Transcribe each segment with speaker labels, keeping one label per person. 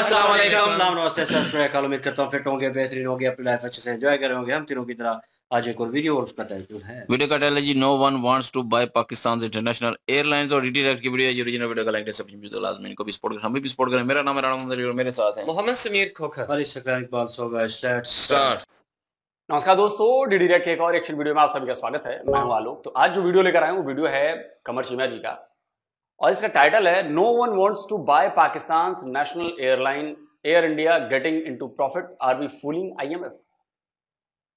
Speaker 1: अस्सलाम वालेकुम।
Speaker 2: अस्सलाम, नमस्ते, सत श्री अकाल। उम्मीद करता हूँ फिट होंगे, बेहतरीन होंगे, अपनी लाइफ अच्छे से एंजॉय कर रहे होंगे हम तीनों की तरह। आज एक और वीडियो और उसका टाइटल है
Speaker 1: वीडियो का टाइटल है जी, no one wants to buy Pakistan International Airlines और डायरेक्ट की वीडियो है। ओरिजिनल वीडियो का लाइक है, सब तो लाजमी इनको भी सपोर्ट करें, हम भी सपोर्ट करें। मेरा नाम है राणा मोहम्मद और मेरे साथ हैं
Speaker 3: मोहम्मद समीर खोखर।
Speaker 2: और इस इकबाल सोगा।
Speaker 1: स्टार्ट।
Speaker 4: नमस्कार दोस्तों, डीडी रेड के एक और एक्शन वीडियो में आप सभी का स्वागत है। मैं हूं आलोक। तो आज जो वीडियो लेकर आया हूं वीडियो है कमर चीमा जी का और इसका टाइटल है no one wants to buy Pakistan national airline Air India getting into profit, are we fooling IMF.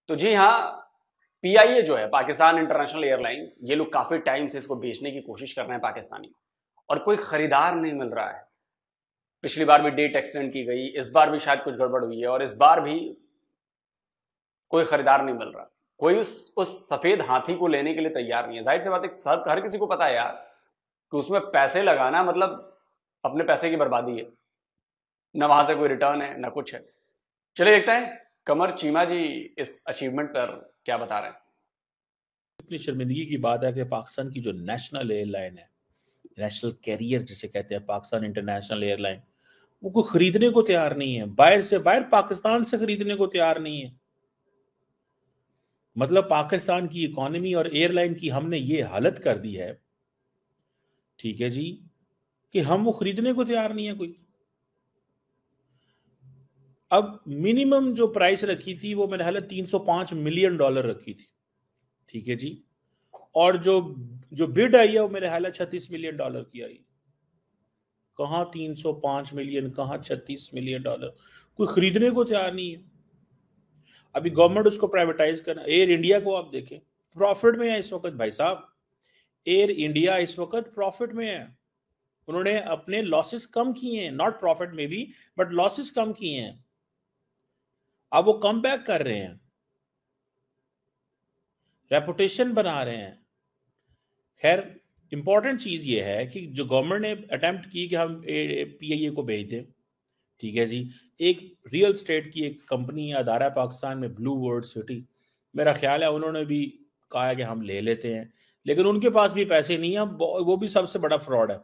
Speaker 4: तो जी हाँ, पीआईए जो है पाकिस्तान इंटरनेशनल एयरलाइंस, ये लोग काफी टाइम से इसको बेचने की कोशिश कर रहे हैं पाकिस्तानी, और कोई खरीदार नहीं मिल रहा है। पिछली बार भी डेट एक्सटेंड की गई, इस बार भी शायद कुछ गड़बड़ हुई है और इस बार भी कोई खरीदार नहीं मिल रहा। कोई उस सफेद हाथी को लेने के लिए तैयार नहीं है। जाहिर सी बात है, सब हर किसी को पता है यार कि उसमें पैसे लगाना मतलब अपने पैसे की बर्बादी है, ना वहां से कोई रिटर्न है ना कुछ है। चलिए देखते हैं कमर चीमा जी इस अचीवमेंट पर क्या बता रहे हैं।
Speaker 5: इतनी शर्मिंदगी की बात है कि पाकिस्तान की जो नेशनल एयरलाइन है, नेशनल कैरियर जिसे कहते हैं, पाकिस्तान इंटरनेशनल एयरलाइन, वो कोई खरीदने को तैयार नहीं है। बाहर पाकिस्तान से खरीदने को तैयार नहीं है। मतलब पाकिस्तान की इकोनॉमी और एयरलाइन की हमने ये हालत कर दी है, ठीक है जी, कि हम वो खरीदने को तैयार नहीं है कोई। अब मिनिमम जो प्राइस रखी थी वो मेरे ख्याल $305 मिलियन रखी थी, ठीक है जी। और जो बिड आई है वो मेरे ख्याल $36 मिलियन की आई। कहां 305 मिलियन, कहां $36 मिलियन, कोई खरीदने को तैयार नहीं है। अभी गवर्नमेंट उसको प्राइवेटाइज करना। एयर इंडिया को आप देखें, प्रॉफिट में है इस वक्त भाई साहब। एयर इंडिया इस वक्त प्रॉफिट में है। उन्होंने अपने लॉसेस कम किए हैं, नॉट प्रॉफिट में भी, बट लॉसेस कम किए हैं। अब वो कम बैक कर रहे हैं, रेपुटेशन बना रहे हैं। खैर, इंपॉर्टेंट चीज ये है कि जो गवर्नमेंट ने अटेम्प्ट की कि हम पीआईए को भेज दें, ठीक है जी। एक रियल स्टेट की एक कंपनी अदारा पाकिस्तान में, ब्लू वर्ल्ड सिटी, मेरा ख्याल है उन्होंने भी कहा है कि हम ले लेते हैं, लेकिन उनके पास भी पैसे नहीं है। वो भी सबसे बड़ा फ्रॉड है।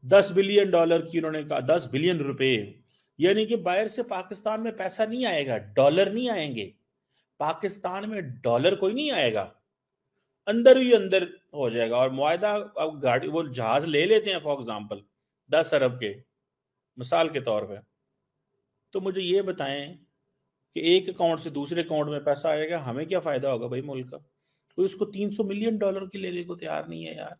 Speaker 5: $10 बिलियन की उन्होंने कहा, 10 बिलियन रुपए, यानी कि बाहर से पाकिस्तान में पैसा नहीं आएगा, डॉलर नहीं आएंगे पाकिस्तान में, डॉलर कोई नहीं आएगा, अंदर ही अंदर हो जाएगा। और मुआहदा, अब गाड़ी वो जहाज ले लेते हैं फॉर एग्जांपल 10 अरब के, मिसाल के तौर पे, तो मुझे ये बताएं कि एक अकाउंट से दूसरे अकाउंट में पैसा आएगा, हमें क्या फायदा होगा भाई मुल्क का? कोई उसको $300 मिलियन की लेने को तैयार नहीं है यार।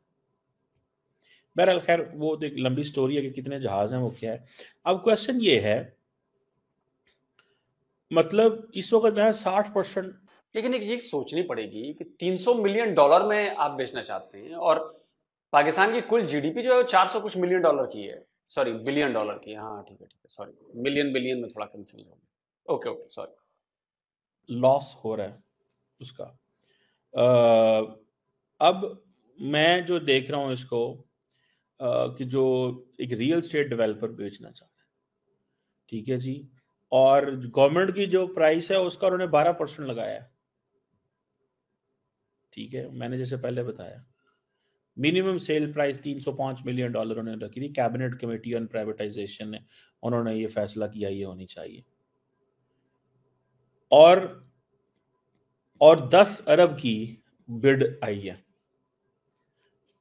Speaker 5: बहरहाल खैर, वो एक लंबी स्टोरी है कि कितने जहाज हैं, वो क्या है। अब क्वेश्चन ये है, मतलब इस वक्त मैं 60%।
Speaker 4: लेकिन एक ये सोचनी पड़ेगी कि $300 मिलियन में आप बेचना चाहते हैं और पाकिस्तान की कुल जीडीपी जो है 400 कुछ मिलियन डॉलर की है, सॉरी बिलियन डॉलर की। हाँ ठीक है, सॉरी, बिलियन में थोड़ा कंफ्यूज हो गया। Okay, sorry.
Speaker 5: लॉस हो रहा है उसका। अब मैं जो देख रहा हूं इसको, कि जो एक रियल स्टेट डेवलपर बेचना चाह रहा है, ठीक है जी, और गवर्नमेंट की जो प्राइस है उसका उन्होंने 12% लगाया है, ठीक है। मैंने जैसे पहले बताया, मिनिमम सेल प्राइस $305 मिलियन उन्होंने रखी थी। कैबिनेट कमेटी ऑन प्राइवेटाइजेशन ने उन्होंने ये फैसला किया ये होनी चाहिए। और 10 अरब की बिड आई है,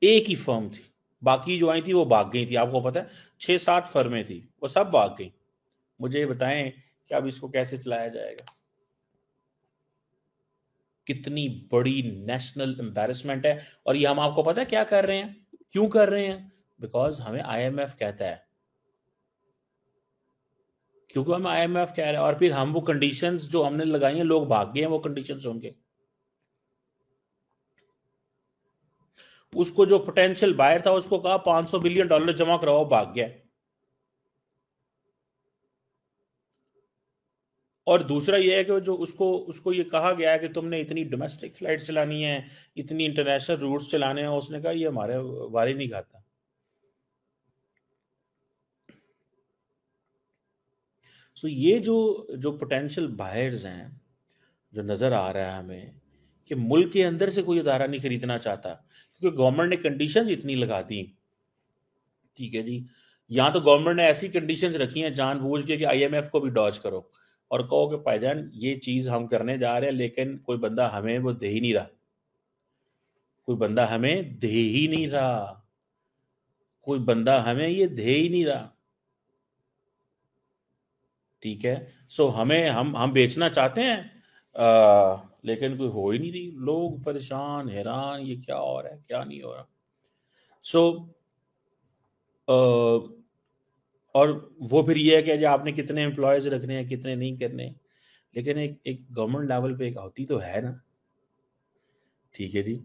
Speaker 5: एक ही फर्म थी, बाकी जो आई थी वो भाग गई थी। आपको पता है 6-7 फर्में थी, वो सब भाग गई। मुझे ये बताएं कि अब इसको कैसे चलाया जाएगा? कितनी बड़ी नेशनल एम्बैरेसमेंट है। और ये हम, आपको पता है क्या कर रहे हैं, क्यों कर रहे हैं? बिकॉज हमें आईएमएफ कहता है, क्योंकि हम आईएमएफ कह रहे हैं, और फिर हम वो कंडीशंस जो हमने लगाई हैं, लोग भाग गए हैं वो कंडीशंस होंगे। उसको जो पोटेंशियल बायर था उसको कहा $500 बिलियन जमा कराओ, भाग गया। और दूसरा ये है कि जो उसको ये कहा गया है कि तुमने इतनी डोमेस्टिक फ्लाइट चलानी है, इतनी इंटरनेशनल रूट्स चलाने हैं, उसने कहा ये हमारे वारी नहीं खाता। सो ये जो पोटेंशियल बायर्स हैं, जो नजर आ रहा है हमें कि मुल्क के अंदर से कोई अदारा नहीं खरीदना चाहता, क्योंकि गवर्नमेंट ने कंडीशंस इतनी लगा दी, ठीक है जी, यहाँ तो गवर्नमेंट ने ऐसी कंडीशंस रखी हैं जानबूझ के कि आईएमएफ को भी डॉज करो और कहो कि भाईजान ये चीज हम करने जा रहे हैं, लेकिन कोई बंदा हमें वो दे ही नहीं रहा, कोई बंदा हमें दे ही नहीं रहा, कोई बंदा हमें ये दे ही नहीं रहा। ठीक है, सो हमें हम बेचना चाहते हैं, लेकिन कोई हो ही नहीं रही, लोग परेशान हैरान, ये क्या हो रहा है क्या नहीं हो रहा। सो और वो फिर ये है कि आपने कितने एम्प्लॉयज रखने हैं कितने नहीं करने, लेकिन एक गवर्नमेंट लेवल पे एक होती तो है ना। ठीक है जी।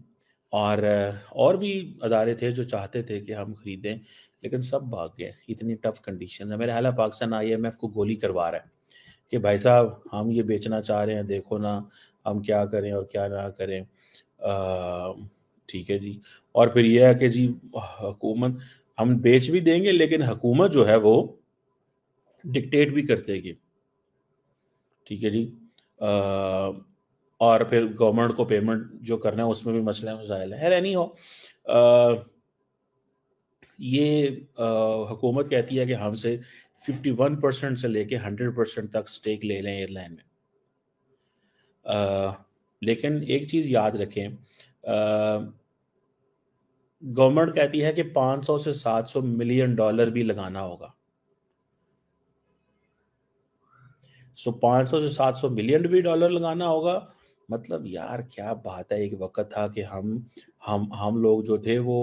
Speaker 5: और भी अदारे थे जो चाहते थे कि हम खरीदें, लेकिन सब भाग गए, इतनी टफ कंडीशन है। मेरे हाल पाकिस्तान आईएमएफ को गोली करवा रहा है कि भाई साहब हम ये बेचना चाह रहे हैं, देखो ना हम क्या करें और क्या ना करें। ठीक है जी। और फिर यह है कि जी हुकूमत हम बेच भी देंगे, लेकिन हुकूमत जो है वो डिक्टेट भी करतेगी। ठीक है जी। और फिर गवर्नमेंट को पेमेंट जो करना है उसमें भी मसले मसाइल है। नहीं हो ये हुकूमत कहती है कि हमसे 51% से लेके 100% तक स्टेक ले लें एयरलाइन में। लेकिन एक चीज़ याद रखें, गवर्नमेंट कहती है कि 500 से 700 मिलियन डॉलर भी लगाना होगा। सो 500 से 700 मिलियन भी डॉलर लगाना होगा। मतलब यार क्या बात है। एक वक्त था कि हम लोग जो थे वो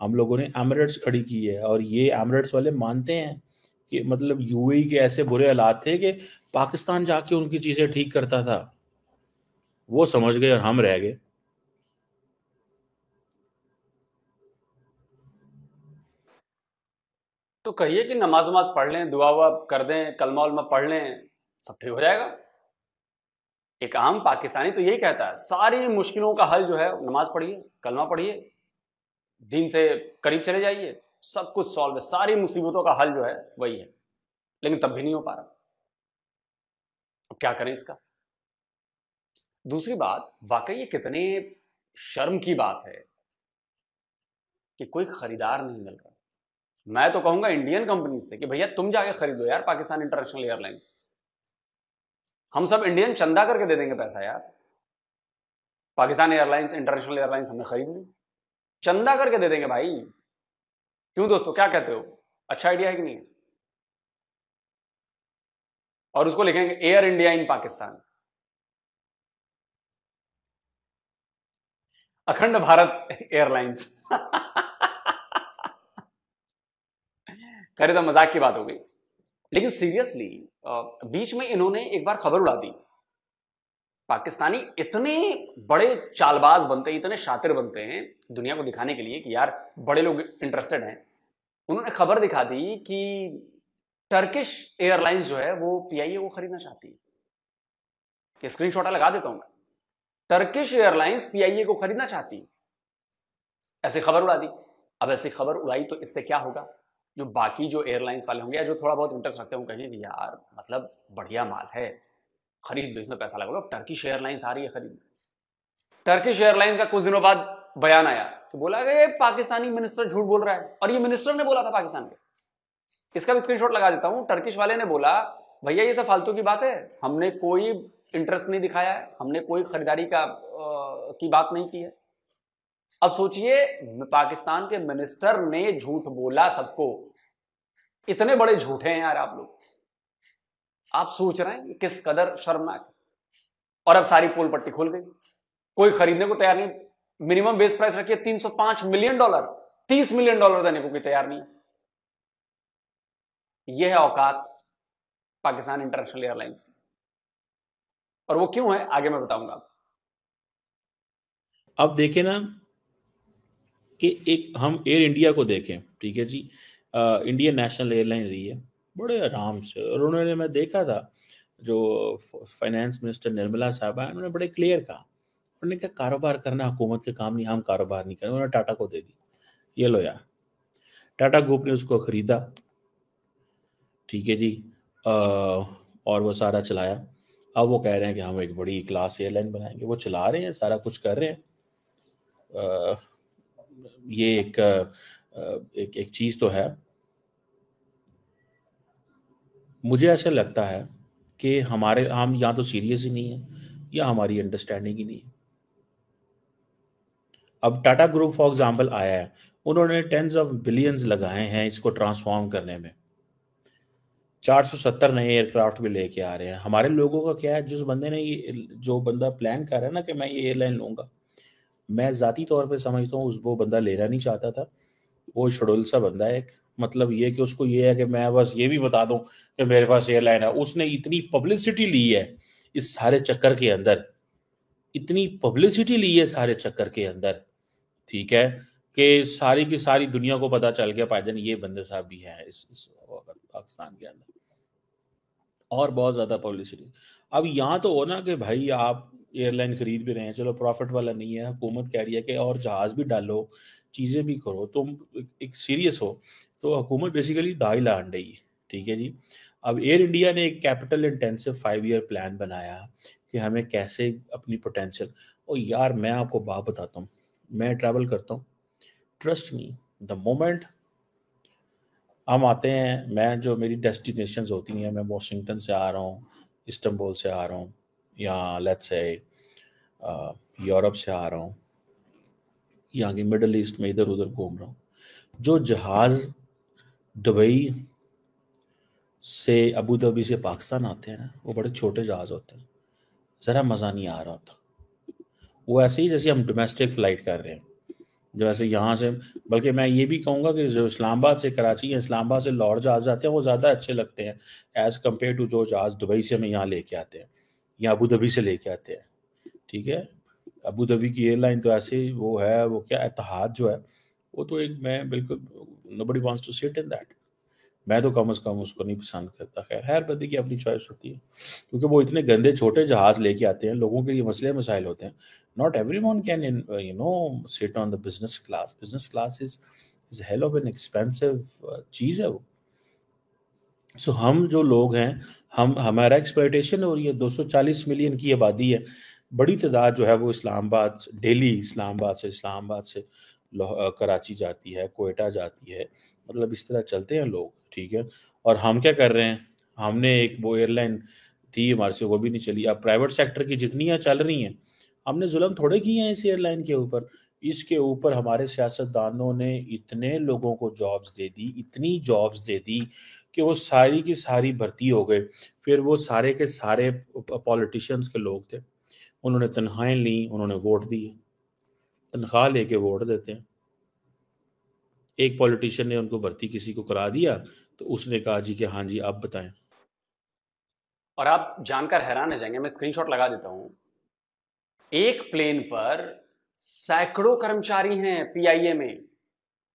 Speaker 5: हम लोगों ने एमिरेट्स खड़ी की है, और ये एमिरेट्स वाले मानते हैं कि मतलब यूएई के ऐसे बुरे हालात थे कि पाकिस्तान जाके उनकी चीजें ठीक करता था। वो समझ गए और हम रह गए।
Speaker 4: तो कहिए कि नमाज वमाज पढ़ लें, दुआ वुआ कर दें, कलमा उलमा पढ़ लें, सब ठीक हो जाएगा। एक आम पाकिस्तानी तो यही कहता है सारी मुश्किलों का हल जो है नमाज पढ़िए, कलमा पढ़िए, दीन से करीब चले जाइए, सब कुछ सॉल्व है, सारी मुसीबतों का हल जो है वही है। लेकिन तब भी नहीं हो पा रहा। अब क्या करें इसका। दूसरी बात, वाकई ये कितने शर्म की बात है कि कोई खरीदार नहीं मिल रहा। मैं तो कहूंगा इंडियन कंपनी से कि भैया तुम जाके खरीद लो यार पाकिस्तान इंटरनेशनल एयरलाइंस। हम सब इंडियन चंदा करके दे देंगे पैसा यार। पाकिस्तान एयरलाइंस इंटरनेशनल एयरलाइंस हमने खरीद ली, चंदा करके दे देंगे भाई। क्यों दोस्तों, क्या कहते हो, अच्छा आइडिया है कि नहीं? और उसको लिखेंगे एयर इंडिया इन पाकिस्तान, अखंड भारत एयरलाइंस। खैर तो मजाक की बात हो गई, लेकिन सीरियसली बीच में इन्होंने एक बार खबर उड़ा दी। पाकिस्तानी इतने बड़े चालबाज बनते हैं, इतने शातिर बनते हैं दुनिया को दिखाने के लिए कि यार बड़े लोग इंटरेस्टेड हैं। उन्होंने खबर दिखा दी कि टर्किश एयरलाइंस जो है वो पीआईए को खरीदना चाहती है। स्क्रीनशॉट लगा देता हूं मैं। टर्किश एयरलाइंस पीआईए को खरीदना चाहती है, ऐसी खबर उड़ा दी। अब ऐसी खबर उड़ाई तो इससे क्या होगा, जो बाकी जो एयरलाइंस वाले होंगे या जो थोड़ा बहुत इंटरेस्ट रखते होंगे, कहेंगे यार मतलब बढ़िया माल है, खरीद लो, इसमें पैसा लगा। टर्किश एयरलाइंस आ रही है खरीद। टर्किश एयरलाइंस का कुछ दिनों बाद बयान आया तो बोला कि पाकिस्तानी मिनिस्टर झूठ बोल रहा है, और ये मिनिस्टर ने बोला था पाकिस्तान के। इसका भी स्क्रीनशॉट लगा देता हूं। टर्किश वाले ने बोला भैया ये सब फालतू की बात है, हमने कोई इंटरेस्ट नहीं दिखाया है, हमने कोई खरीदारी की बात नहीं की है। अब सोचिए पाकिस्तान के मिनिस्टर ने झूठ बोला सबको। इतने बड़े झूठे हैं यार आप लोग। आप सोच रहे हैं कि किस कदर शर्मनाक। और अब सारी पोल पट्टी खुल गई, कोई खरीदने को तैयार नहीं। मिनिमम बेस प्राइस रखिए 305 मिलियन डॉलर, 30 मिलियन डॉलर देने को कोई तैयार नहीं। यह है औकात पाकिस्तान इंटरनेशनल एयरलाइंस की। और वो क्यों है आगे मैं बताऊंगा।
Speaker 5: अब देखें ना कि एक हम एयर इंडिया को देखें, ठीक है जी, इंडियन नेशनल एयरलाइन रही है बड़े आराम से, और उन्होंने, मैं देखा था जो फाइनेंस मिनिस्टर निर्मला साहबा है, उन्होंने बड़े क्लियर कहा, उन्होंने कहा कारोबार करना हुकूमत के काम नहीं, हम कारोबार नहीं करें। उन्होंने टाटा को दे दी, ये लो यार। टाटा ग्रुप ने उसको खरीदा, ठीक है जी, और वो सारा चलाया। अब वो कह रहे हैं कि हम एक बड़ी क्लास एयरलाइन बनाएंगे। वो चला रहे हैं, सारा कुछ कर रहे हैं। ये एक चीज़ तो है। मुझे ऐसा लगता है कि हम या तो सीरियस ही नहीं है या हमारी अंडरस्टैंडिंग ही नहीं है। अब टाटा ग्रुप फॉर एग्जांपल आया है, उन्होंने टेंस ऑफ बिलियंस लगाए हैं इसको ट्रांसफॉर्म करने में, 470 नए एयरक्राफ्ट भी लेके आ रहे हैं। हमारे लोगों का क्या है, जो बंदा प्लान कर रहा है ना कि मैं ये एयरलाइन लूंगा, मैं ज़ाती तौर पे समझता हूँ वो बंदा लेना नहीं चाहता था। वो शेड्यूल सा बंदा है एक, मतलब ये कि उसको ये है कि मैं बस ये भी बता दूं कि मेरे पास एयरलाइन है। उसने इतनी पब्लिसिटी ली है इस सारे चक्कर के अंदर, इतनी पब्लिसिटी ली है सारे चक्कर के अंदर, ठीक है, कि सारी की सारी दुनिया को पता चल गया भाईजान ये बंदे साहब भी हैं इस पाकिस्तान के अंदर, और बहुत ज़्यादा पब्लिसिटी। अब यहाँ तो हो ना कि भाई आप एयरलाइन खरीद भी रहे हैं, चलो प्रॉफिट वाला नहीं है, हुकूमत कह रही है कि और जहाज़ भी डालो, चीज़ें भी करो, तुम एक सीरियस हो, तो हुकूमत बेसिकली दाई लान रही है, ठीक है जी। अब एयर इंडिया ने एक कैपिटल इंटेंसिव 5 ईयर प्लान बनाया कि हमें कैसे अपनी पोटेंशियल, और यार मैं आपको बात बताता हूँ, मैं ट्रैवल करता हूँ, ट्रस्ट मी, द मोमेंट हम आते हैं, मैं जो मेरी डेस्टिनेशंस होती हैं, मैं वाशिंगटन से आ रहा हूँ, इस्तांबुल से आ रहा हूँ, या लेट्स से यूरोप से आ रहा हूँ, यहाँ की मिडल ईस्ट में इधर उधर घूम रहा हूँ, जो जहाज़ दुबई से अबू धाबी से पाकिस्तान आते हैं ना, वो बड़े छोटे जहाज़ होते हैं, ज़रा मज़ा नहीं आ रहा होता। वो ऐसे ही जैसे हम डोमेस्टिक फ़्लाइट कर रहे हैं, जो ऐसे यहाँ से, बल्कि मैं ये भी कहूँगा कि जो इस्लामाबाद से कराची या इस्लामाबाद से लाहौर जहाज़ आते हैं वो ज़्यादा अच्छे लगते हैं एज़ कम्पेयर टू जो जहाज़ दुबई से हमें यहाँ लेके आते हैं या अबू धाबी से लेके आते हैं, ठीक है। अबू धाबी की एयरलाइन तो ऐसे ही वो है, वो क्या इत्तेहाद जो है, वो तो एक, मैं बिल्कुल, nobody wants to sit in that, मैं तो कम से कम उसको नहीं पसंद करता। खैर हर बंदे की अपनी चॉइस होती है, क्योंकि वो इतने गंदे छोटे जहाज़ लेके आते हैं, लोगों के लिए मसले मसाइल होते हैं। Not everyone can sit on the business class. Business class is hell of an expensive चीज़ है वो। सो हम जो लोग हैं, हमारा एक्सप्लॉयटेशन हो रही है। 240 मिलियन की आबादी है, बड़ी तादाद जो है वो डेली इस्लामाबाद से कराची जाती है, कोयटा जाती है, मतलब इस तरह चलते हैं लोग, ठीक है। और हम क्या कर रहे हैं, हमने एक वो एयरलाइन थी हमारे से, वो भी नहीं चली। अब प्राइवेट सेक्टर की जितनी चल रही हैं, हमने जुल्म थोड़े किए हैं इस एयरलाइन के ऊपर। इसके ऊपर हमारे सियासतदानों ने इतने लोगों को जॉब्स दे दी, इतनी जॉब्स दे दी कि वो सारी की सारी भर्ती हो गए। फिर वो सारे के सारे पॉलिटिशियंस के लोग थे, उन्होंने तनख्वाहें ली, उन्होंने वोट दिए, तनख्वाह लेके वोट देते हैं। एक पॉलिटिशियन ने उनको भर्ती किसी को करा दिया, तो उसने कहा जी कि हाँ जी आप बताएं।
Speaker 4: और आप जानकर हैरान रह जाएंगे, मैं स्क्रीनशॉट लगा देता हूं, एक प्लेन पर सैकड़ों कर्मचारी हैं पीआईए में।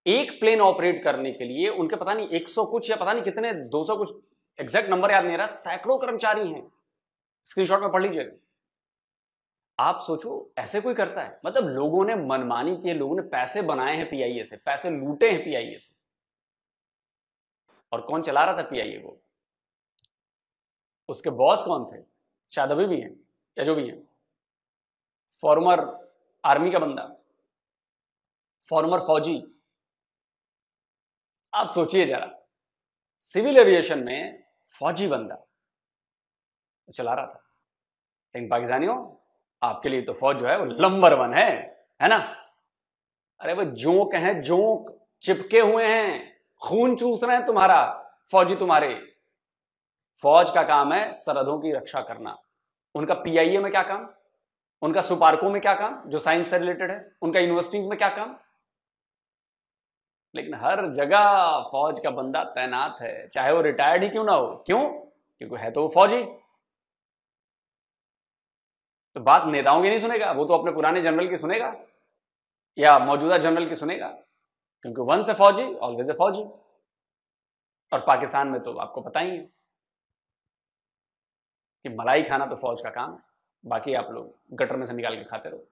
Speaker 4: एक प्लेन ऑपरेट करने के लिए उनके पता नहीं 100 कुछ या पता नहीं कितने 200 कुछ, एग्जैक्ट नंबर याद नहीं रहा, सैकड़ों कर्मचारी हैं। स्क्रीनशॉट में पढ़ लीजिएगा। आप सोचो ऐसे कोई करता है? मतलब लोगों ने मनमानी किए, लोगों ने पैसे बनाए हैं पीआईए से, पैसे लूटे हैं पीआईए से। और कौन चला रहा था पीआईए को? उसके बॉस कौन थे? शायद अभी भी हैं या जो भी हैं, फॉर्मर आर्मी का बंदा, फॉर्मर फौजी। आप सोचिए जरा, सिविल एविएशन में फौजी बंदा चला रहा था। लेकिन पाकिस्तानियों, आपके लिए तो फौज जो है वो नंबर 1 है ना? अरे वो जोंक हैं, जोंक चिपके हुए हैं, खून चूस रहे हैं तुम्हारा फौजी। तुम्हारे फौज का काम है सरहदों की रक्षा करना। उनका पीआईए में क्या काम, उनका सुपार्को में क्या काम जो साइंस से रिलेटेड है, उनका यूनिवर्सिटीज में क्या काम। लेकिन हर जगह फौज का बंदा तैनात है, चाहे वो रिटायर्ड ही क्यों ना हो। क्यों? क्योंकि है तो वो फौजी। तो बात नेताओं की नहीं सुनेगा, वो तो अपने पुराने जनरल की सुनेगा या मौजूदा जनरल की सुनेगा, क्योंकि वंस ए फौजी ऑलवेज ए फौजी। और पाकिस्तान में तो आपको पता ही है कि मलाई खाना तो फौज का काम है, बाकी आप लोग गटर में से निकाल के खाते रहो।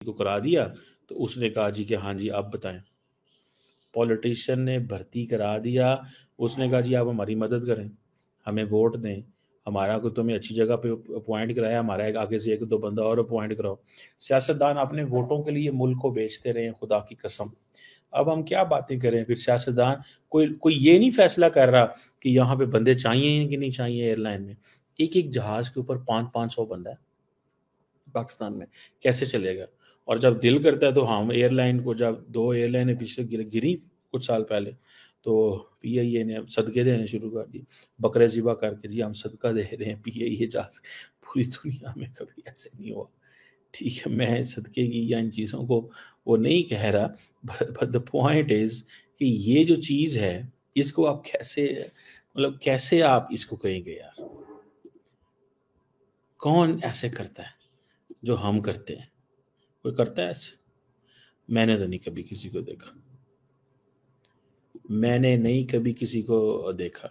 Speaker 5: को करा दिया, तो उसने कहा जी कि हाँ जी आप बताएं। पॉलिटिशियन ने भर्ती करा दिया, उसने कहा जी आप हमारी मदद करें, हमें वोट दें, हमारा को तुम्हें अच्छी जगह पे अपॉइंट कराया, हमारा एक आगे से 1-2 बंदा और अपॉइंट कराओ। सियासतदान अपने वोटों के लिए मुल्क को बेचते रहे, खुदा की कसम। अब हम क्या बातें करें? फिर सियासतदान कोई ये नहीं फैसला कर रहा कि यहाँ पे बंदे चाहिए कि नहीं चाहिए एयरलाइन में। एक जहाज के ऊपर 500 बंदा है पाकिस्तान में, कैसे चलेगा? और जब दिल करता है तो हम एयरलाइन को, जब 2 एयरलाइनें पिछले गिरी कुछ साल पहले, तो पीआईए ने सदके देने शुरू कर दिए, बकरे ज़िबा करके, जी हम सदका दे रहे हैं पीआईए जहाज। पूरी दुनिया में कभी ऐसे नहीं हुआ। ठीक है, मैं सदके की या इन चीज़ों को वो नहीं कह रहा, बट द पॉइंट इज़ कि ये जो चीज़ है, इसको आप कैसे, मतलब कैसे आप इसको कहेंगे यार? कौन ऐसे करता है जो हम करते हैं? कोई करता है ऐसे? मैंने तो नहीं कभी किसी को देखा, मैंने नहीं कभी किसी को देखा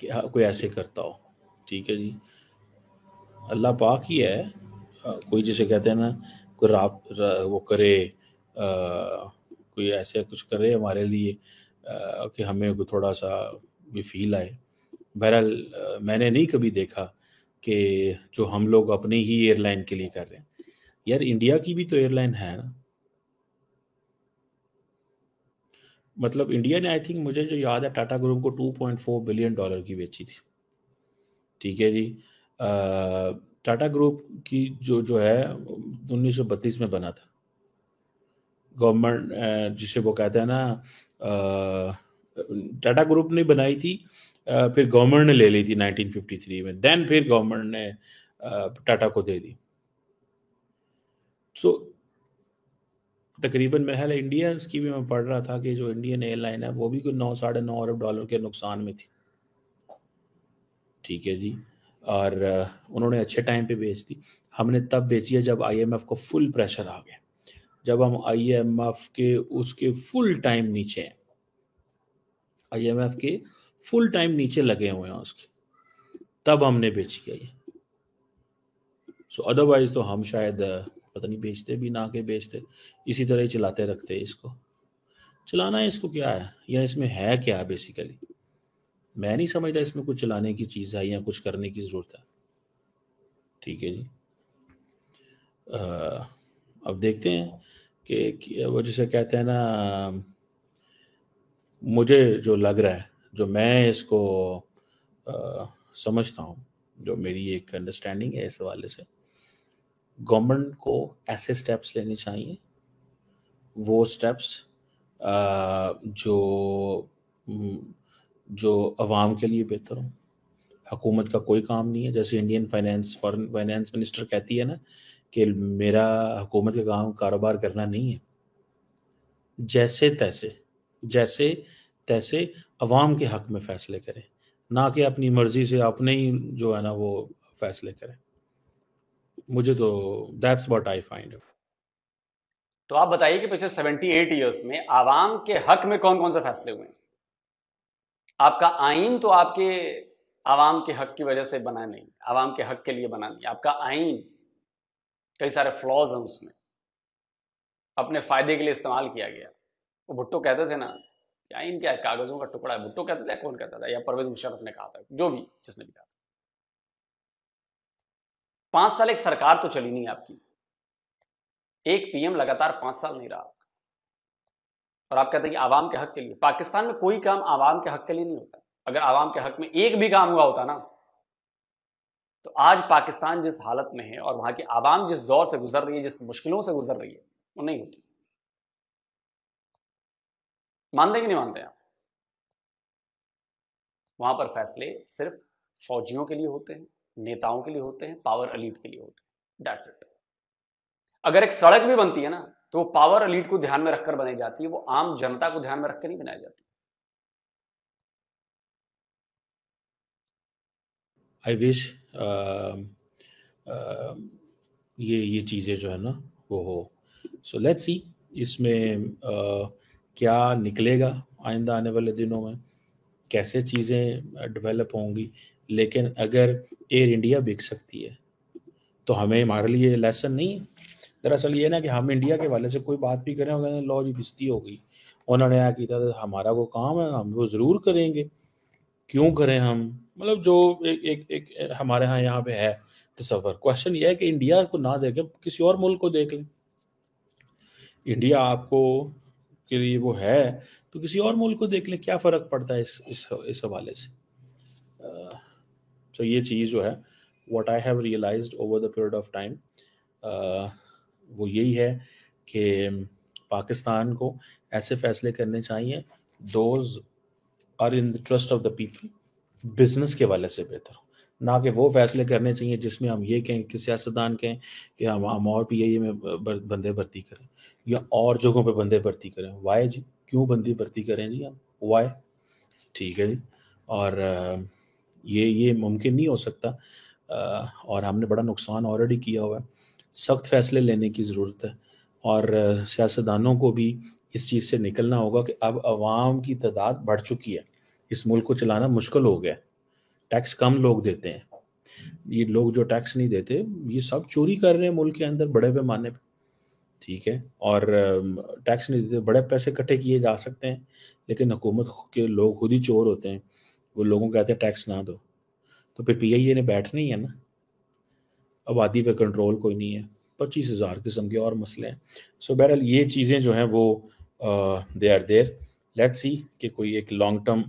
Speaker 5: कि कोई ऐसे करता हो। ठीक है जी, अल्लाह पाक ही है। कोई जिसे कहते हैं ना, कोई वो करे, कोई ऐसे कुछ करे हमारे लिए कि हमें कोई थोड़ा सा भी फील आए। बहरहाल मैंने नहीं कभी देखा कि जो हम लोग अपनी ही एयरलाइन के लिए कर रहे हैं। यार इंडिया की भी तो एयरलाइन है ना, मतलब इंडिया ने, आई थिंक मुझे जो याद है, टाटा ग्रुप को $2.4 बिलियन की बेची थी। ठीक है जी, टाटा ग्रुप की जो है 1932 में बना था। गवर्नमेंट जिसे वो कहते हैं ना, टाटा ग्रुप ने बनाई थी, फिर गवर्नमेंट ने ले ली थी 1953 में, देन फिर गवर्नमेंट ने टाटा को दे दी। सो तकरीबन मेरा ख्याल इंडियंस की भी मैं पढ़ रहा था कि जो इंडियन एयरलाइन है वो भी कोई 9-9.5 अरब डॉलर के नुकसान में थी। ठीक है जी, और उन्होंने अच्छे टाइम पे बेच दी। हमने तब बेची है जब आईएमएफ को फुल प्रेशर आ गया, जब हम आईएमएफ के उसके फुल टाइम नीचे हैं, आईएमएफ के फुल टाइम नीचे लगे हुए हैं उसके, तब हमने बेची है ये। सो अदरवाइज तो हम शायद पता नहीं बेचते भी ना के बेचते, इसी तरह ही चलाते रखते इसको। चलाना है इसको क्या है, या इसमें है क्या बेसिकली? मैं नहीं समझता इसमें कुछ चलाने की चीज़ है या कुछ करने की ज़रूरत है। ठीक है जी, अब देखते हैं कि वो जिसे कहते हैं ना, मुझे जो लग रहा है, जो मैं इसको समझता हूँ, जो मेरी एक अंडरस्टैंडिंग है इस हवाले से, गवर्नमेंट को ऐसे स्टेप्स लेने चाहिए, वो स्टेप्स जो अवाम के लिए बेहतर हो। हुकूमत का कोई काम नहीं है, जैसे इंडियन फॉरेन फाइनेंस मिनिस्टर कहती है ना कि मेरा हुकूमत का काम कारोबार करना नहीं है, जैसे तैसे अवाम के हक में फ़ैसले करें, ना कि अपनी मर्ज़ी से अपने ही जो है ना वो फ़ैसले करें। मुझे तो दैट्स व्हाट आई फाइंड।
Speaker 4: तो आप बताइए कि पिछले 78 ईयर्स में आवाम के हक में कौन कौन से फैसले हुए? आपका आइन तो आपके आवाम के हक की वजह से बना नहीं, आवाम के हक के लिए बना नहीं। आपका आइन कई सारे फ्लॉज हैं उसमें, अपने फायदे के लिए इस्तेमाल किया गया। वो भुट्टो कहते थे ना कि आइन क्या है, कागजों का टुकड़ा है। भुट्टो कहते थे, कौन कहता था, या परवेज मुशर्रफ ने कहा था, जो भी जिसने भी कहा था। 5 साल एक सरकार तो चली नहीं आपकी, एक पीएम लगातार 5 साल नहीं रहा, और आप कहते हैं कि आवाम के हक के लिए। पाकिस्तान में कोई काम आवाम के हक के लिए नहीं होता। अगर आवाम के हक में एक भी काम हुआ होता ना, तो आज पाकिस्तान जिस हालत में है और वहां की आवाम जिस दौर से गुजर रही है, जिस मुश्किलों से गुजर रही है, वो नहीं होती। मानते कि नहीं मानते आप? वहां पर फैसले सिर्फ फौजियों के लिए होते हैं, नेताओं के लिए होते हैं, पावर एलीट के लिए होते हैं, दैट्स इट। अगर एक सड़क भी बनती है ना, तो वो पावर एलीट को ध्यान में रखकर बनाई जाती है, वो आम जनता को ध्यान में रखकर नहीं बनाई जाती।
Speaker 5: आई विश ये चीज़ें जो है ना वो हो। सो लेट्स सी इसमें क्या निकलेगा आइंदा आने वाले दिनों में, कैसे चीज़ें डेवलप होंगी। लेकिन अगर एयर इंडिया बिक सकती है तो हमें, हमारे लिए लेसन नहीं है। दरअसल ये ना कि हम इंडिया के वाले से कोई बात भी करें, अगर लॉ जी बिस्ती हो गई, उन्होंने यहाँ किया था, हमारा वो काम है, हम वो ज़रूर करेंगे, क्यों करें हम? मतलब जो एक हमारे यहाँ पे है तस्वर। क्वेश्चन ये है कि इंडिया को ना देखे किसी और मुल्क को देख लें। इंडिया आपको के लिए वो है, तो किसी और मुल्क को देख लें, क्या फ़र्क पड़ता है इस हवाले से। तो ये चीज़ जो है, what I have realised over the period of time, वो यही है कि पाकिस्तान को ऐसे फैसले करने चाहिए those are in the trust of the people, business के वाले से बेहतर, ना कि वो फैसले करने चाहिए जिसमें हम ये कहें कि सियासतदान कहें कि हम और पीआईए में बंदे भर्ती करें या और जगहों पे बंदे भर्ती करें। वाई जी, क्यों बंदी भर्ती करें जी हम, वाई? ठीक है जी। और ये मुमकिन नहीं हो सकता, और हमने बड़ा नुकसान ऑलरेडी किया हुआ है। सख्त फैसले लेने की ज़रूरत है, और सियासतदानों को भी इस चीज़ से निकलना होगा कि अब आवाम की तादाद बढ़ चुकी है, इस मुल्क को चलाना मुश्किल हो गया। टैक्स कम लोग देते हैं, ये लोग जो टैक्स नहीं देते ये सब चोरी कर रहे हैं मुल्क के अंदर बड़े पैमाने पे, ठीक है। और टैक्स नहीं देते, बड़े पैसे इकट्ठे किए जा सकते हैं, लेकिन हुकूमत के लोग खुद ही चोर होते हैं, वो लोगों को कहते हैं टैक्स ना दो। तो फिर पीआईए ने बैठना ही है ना, आबादी पे कंट्रोल कोई नहीं है, 25,000 किस्म के और मसले हैं। सो बहरहाल ये चीज़ें जो हैं वो they are there, let's see कि कोई एक लॉन्ग टर्म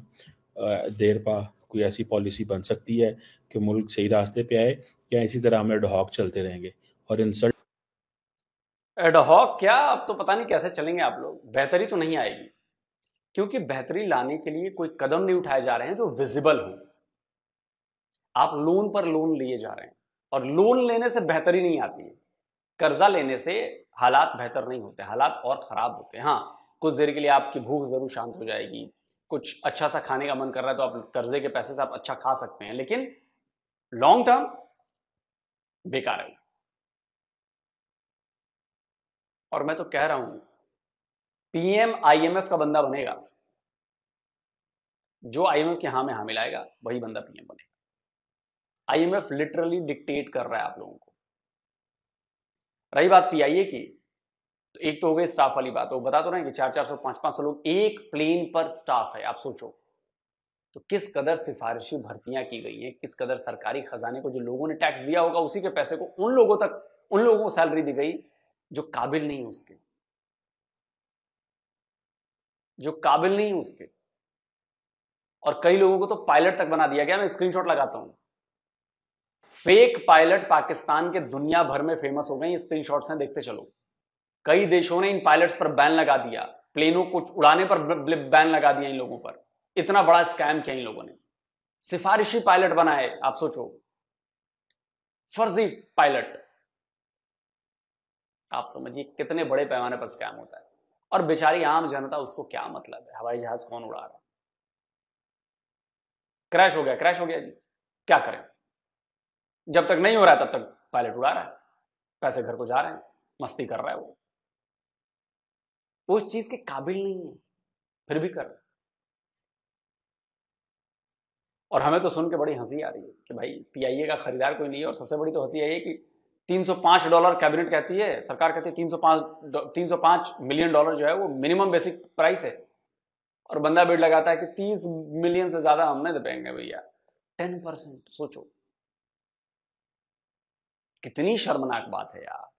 Speaker 5: देर पा कोई ऐसी पॉलिसी बन सकती है कि मुल्क सही रास्ते पे आए, या इसी तरह हम एडहॉक चलते रहेंगे और इंसल्ट।
Speaker 4: एडहॉक क्या, अब तो पता नहीं कैसे चलेंगे आप लोग। बेहतरी तो नहीं आएगी, क्योंकि बेहतरी लाने के लिए कोई कदम नहीं उठाए जा रहे हैं जो विजिबल हो। आप लोन पर लोन लिए जा रहे हैं, और लोन लेने से बेहतरी नहीं आती है। कर्जा लेने से हालात बेहतर नहीं होते, हालात और खराब होते हैं। हाँ, कुछ देर के लिए आपकी भूख जरूर शांत हो जाएगी, कुछ अच्छा सा खाने का मन कर रहा है तो आप कर्जे के पैसे से आप अच्छा खा सकते हैं, लेकिन लॉन्ग टर्म बेकार है। और मैं तो कह रहा हूं, पीएम आईएमएफ का बंदा बनेगा, जो आईएमएफ के हाँ में हाँ मिलाएगा वही बंदा पीएम बनेगा। आईएमएफ लिटरली डिक्टेट कर रहा है आप लोगों को। रही बात पीआईए की, तो एक तो हो गई स्टाफ वाली बात, वो बता तो रहे कि 400-400 500-500 लोग एक प्लेन पर स्टाफ है। आप सोचो तो किस कदर सिफारिशी भर्तियां की गई हैं, किस कदर सरकारी खजाने को जो लोगों ने टैक्स दिया होगा उसी के पैसे को उन लोगों को सैलरी दी गई जो काबिल नहीं उसके, जो काबिल नहीं उसके। और कई लोगों को तो पायलट तक बना दिया गया। मैं स्क्रीनशॉट लगाता हूं, फेक पायलट पाकिस्तान के दुनिया भर में फेमस हो गए। स्क्रीनशॉट्स हैं, देखते चलो। कई देशों ने इन पायलट्स पर बैन लगा दिया, प्लेनों को उड़ाने पर बैन लगा दिया इन लोगों पर। इतना बड़ा स्कैम किया इन लोगों ने, सिफारिशी पायलट बनाए। आप सोचो, फर्जी पायलट। आप समझिए कितने बड़े पैमाने पर स्कैम होता है। और बेचारी आम जनता, उसको क्या मतलब है हवाई जहाज कौन उड़ा रहा। क्रैश हो गया, क्रैश हो गया जी, क्या करें। जब तक नहीं हो रहा है तब तक पायलट उड़ा रहा है, पैसे घर को जा रहे हैं, मस्ती कर रहा है। वो उस चीज के काबिल नहीं है, फिर भी कर रहा है। और हमें तो सुन के बड़ी हंसी आ रही है कि भाई पीआईए का खरीदार कोई नहीं है। और सबसे बड़ी तो हंसी आई है कि $305 कैबिनेट कहती है, सरकार कहती है 305 मिलियन डॉलर जो है वो मिनिमम बेसिक प्राइस है। और बंदा बिड लगाता है कि 30 मिलियन से ज्यादा हम नहीं दे पाएंगे भैया, 10%। सोचो कितनी शर्मनाक बात है यार।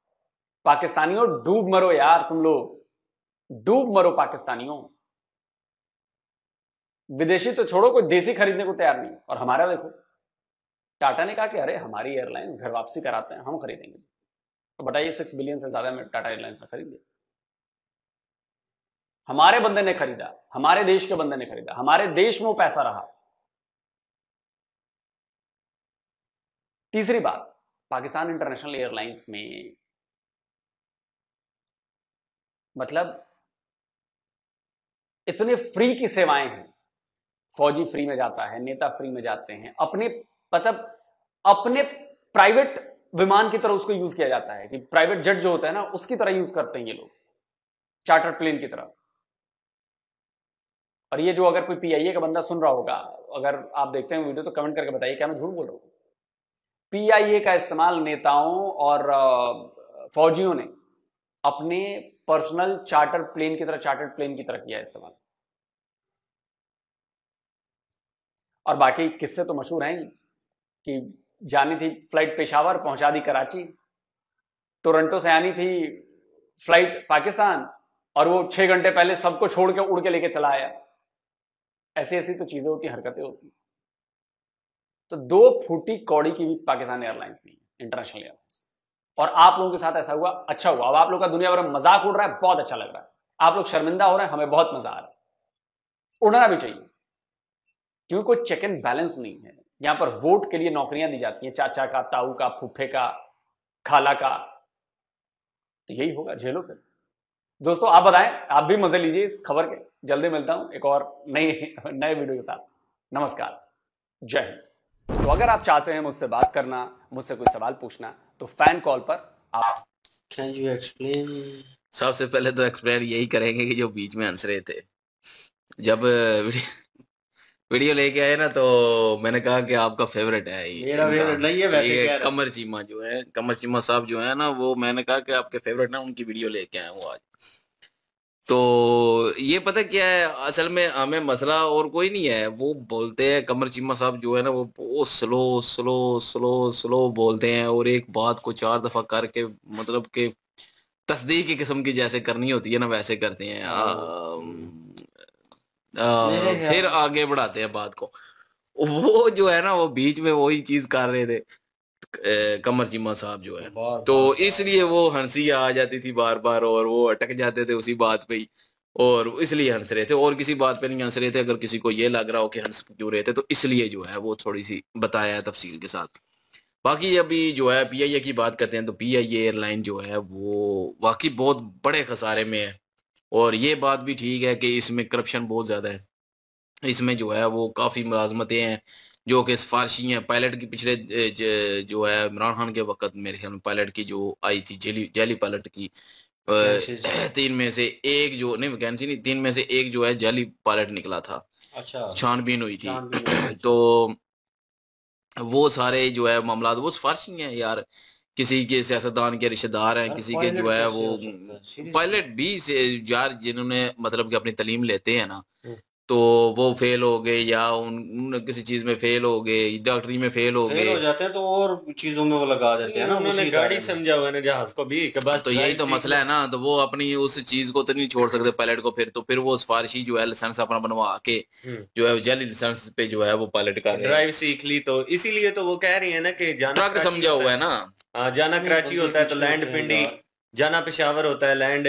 Speaker 4: पाकिस्तानियों डूब मरो यार, तुम लोग डूब मरो पाकिस्तानियों। विदेशी तो छोड़ो, कोई देसी खरीदने को तैयार नहीं। और हमारा देखो, टाटा ने कहा कि अरे हमारी एयरलाइंस घर वापसी कराते हैं, हम खरीदेंगे। तो बताइए 6 बिलियन से ज्यादा में टाटा एयरलाइंस ने खरीद लिया। हमारे बंदे ने खरीदा, हमारे देश के बंदे ने खरीदा, हमारे देश में वो पैसा रहा। तीसरी बात, पाकिस्तान इंटरनेशनल एयरलाइंस में मतलब इतने फ्री की सेवाएं हैं। फौजी फ्री में जाता है, नेता फ्री में जाते हैं, अपने प्राइवेट विमान की तरह उसको यूज किया जाता है कि प्राइवेट जेट जो होता है ना उसकी तरह यूज करते हैं ये लोग, चार्टर प्लेन की तरह। और ये जो अगर कोई पीआईए का बंदा सुन रहा होगा, अगर आप देखते हैं वीडियो तो कमेंट करके बताइए क्या मैं झूठ बोल रहा हूं। पीआईए का इस्तेमाल नेताओं और फौजियों ने अपने पर्सनल चार्टर्ड प्लेन की तरह किया इस्तेमाल। और बाकी किस्से तो मशहूर हैं कि जानी थी फ्लाइट पेशावर, पहुंचा दी कराची। टोरंटो से आनी थी फ्लाइट पाकिस्तान और वो 6 घंटे पहले सबको छोड़ के उड़ के लेके चला आया। ऐसी ऐसी तो चीजें होती, हरकतें होती। तो 2 फूटी कौड़ी की भी पाकिस्तान एयरलाइंस नहीं है, इंटरनेशनल एयरलाइंस। और आप लोगों के साथ ऐसा हुआ, अच्छा हुआ। अब आप लोग का दुनिया भर में मजाक उड़ रहा है, बहुत अच्छा लग रहा है। आप लोग शर्मिंदा हो रहे हैं, हमें बहुत मजा आ रहा है। उड़ना भी चाहिए, क्योंकि कोई चेक एंड बैलेंस नहीं है। यहां पर वोट के लिए नौकरियां दी जाती हैं, चाचा का, ताऊ का, फूफे का, खाला का। तो यही होगा, झेलो फिर। दोस्तों आप बताएं, आप भी मजे लीजिए इस खबर के। जल्दी मिलता हूं एक और नए वीडियो के साथ। नमस्कार, जय हिंद। तो अगर आप चाहते हैं मुझसे बात करना, मुझसे कोई सवाल पूछना, तो फैन कॉल पर आप
Speaker 2: कैन यू एक्सप्लेन।
Speaker 1: सबसे पहले तो एक्सप्लेन यही करेंगे कि जो बीच में हंस रहे थे जब वीडियो लेके आए ना, तो मैंने कहा कि आपका फेवरेट है
Speaker 2: मेरा फेवरेट नहीं है वैसे,
Speaker 1: ये
Speaker 2: कह रहा
Speaker 1: कमर चीमा जो है, कमर चीमा साहब जो है ना, वो मैंने कहा कि आपके फेवरेट ना, उनकी वीडियो लेके आया हूँ आज। तो ये पता क्या है, असल में हमें मसला और कोई नहीं है। वो बोलते हैं कमर चीमा साहब जो है ना, वो बहुत स्लो स्लो स्लो स्लो बोलते हैं, और एक बात को 4 दफा करके मतलब कि तस्दीक की किस्म की जैसे करनी होती है ना, वैसे करते हैं।
Speaker 2: मेरे
Speaker 1: फिर
Speaker 2: ख्याल
Speaker 1: आगे बढ़ाते हैं बात को। वो जो है ना, वो बीच में वही चीज कर रहे थे कमर चीमा साहब जो है,
Speaker 2: बार
Speaker 1: तो
Speaker 2: बार
Speaker 1: इसलिए वो हंसी आ जाती थी बार बार, और वो अटक जाते थे उसी बात पे ही, और इसलिए हंस रहे थे, और किसी बात पे नहीं हंस रहे थे। अगर किसी को ये लग रहा हो कि हंस क्यों रहे थे, तो इसलिए जो है वो थोड़ी सी बताया है तफसील के साथ। बाकी अभी जो है पीआईए की बात करते हैं, तो पीआईए एयरलाइन जो है वो वाकई बहुत बड़े खसारे में है। और ये बात भी ठीक है कि इसमें करप्शन बहुत ज्यादा है। इसमें जो है वो काफी मुलाजमतें हैं जो कि सिफारशी हैं। पायलट की पिछले जो है इमरान खान के वक्त मेरे ख्याल में पायलट की जो आई थी, जेली जेली पायलट की,
Speaker 2: वैकेंसीज।
Speaker 1: 3 में से एक जो नहीं, वैकेंसी नहीं, 3 में से एक जो है जाली पायलट निकला था,
Speaker 2: अच्छा,
Speaker 1: छानबीन हुई थी।
Speaker 2: छानबीन हुई थी।
Speaker 1: तो वो सारे जो है मामला वो सिफारशी हैं यार, किसी के सियासतदान के रिश्तेदार हैं,
Speaker 2: यार
Speaker 1: किसी के जो
Speaker 2: पायलट
Speaker 1: है
Speaker 2: कैसे
Speaker 1: वो
Speaker 2: हो सकता है सीरियसली।
Speaker 1: पायलट भी यार जिन्होंने मतलब कि अपनी तालीम लेते हैं ना,
Speaker 2: हम्म।
Speaker 1: तो वो फेल हो गए, या उन किसी चीज में फेल हो गए, डॉक्टरी में फेल हो
Speaker 2: फेल
Speaker 1: गए।
Speaker 2: हो जाते हैं तो और चीजों में वो लगा देते हैं ना,
Speaker 3: उन्होंने
Speaker 2: उसी
Speaker 3: गाड़ी
Speaker 2: इदारे में।
Speaker 3: समझा हुआ है ना जहाज को भी कि बस
Speaker 1: तो यही
Speaker 3: ड्राइव
Speaker 1: तो
Speaker 3: सीख
Speaker 1: मसला
Speaker 3: लो।
Speaker 1: है ना, तो वो अपनी उस चीज को तो नहीं छोड़ सकते पायलट को। फिर तो फिर वो सिफारशी जो है लाइसेंस अपना बनवा के जो है जाली लाइसेंस पे जो है वो पायलट कर रहे हैं।
Speaker 3: ड्राइव सीख ली, तो इसीलिए तो वो कह रही है ना कि जाना
Speaker 1: ट्रक
Speaker 3: कराची
Speaker 1: समझा
Speaker 3: होता
Speaker 1: हुआ
Speaker 3: है।
Speaker 1: है ना।
Speaker 3: हाँ, जाना
Speaker 2: नहीं,
Speaker 3: कराची
Speaker 2: बंदे
Speaker 3: होता है तो
Speaker 2: पीछे
Speaker 3: लैंड
Speaker 2: होते हैं
Speaker 3: पिंडी,
Speaker 2: यार।
Speaker 3: जाना पेशावर होता है, लैंड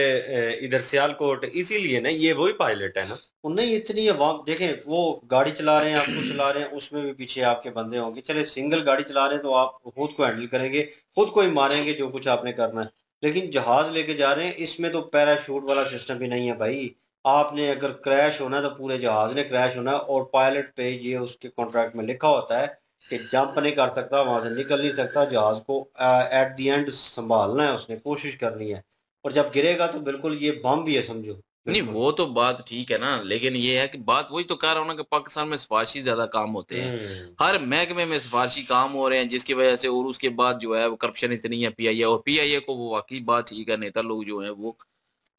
Speaker 3: इधर सियालकोट। इसीलिए ना ये वही पायलट है ना।
Speaker 2: उन्हें इतनी आवाम देखें, वो गाड़ी चला रहे हैं, आपको चला रहे हैं, उसमें भी पीछे आपके बंदे होंगे। चले सिंगल गाड़ी चला रहे हैं तो आप खुद को हैंडल करेंगे, खुद को ही मारेंगे जो कुछ आपने करना है। लेकिन जहाज लेके जा रहे हैं, इसमें तो पैराशूट वाला सिस्टम भी नहीं है भाई। आपने अगर क्रैश होना है तो पूरे जहाज ने क्रैश होना है, और पायलट पे ये उसके कॉन्ट्रैक्ट में लिखा होता है कि जंप नहीं कर सकता, वहां से निकल नहीं सकता, जहाज को एट द एंड संभालना है, उसने कोशिश करनी है। और जब गिरेगा तो बिल्कुल ये बम भी है, समझो।
Speaker 1: नहीं
Speaker 2: बिल्कुल।
Speaker 1: वो तो बात ठीक है ना, लेकिन ये है कि बात वही तो कर रहा हूं ना कि पाकिस्तान में सिफारशी ज्यादा काम होते हैं। हर महकमे में सिफारशी काम हो रहे हैं, जिसकी वजह से, और उसके बाद जो है वो करप्शन इतनी है पीआईए। और पीआईए को वो वाकई बात ठीक है, नेता लोग जो है वो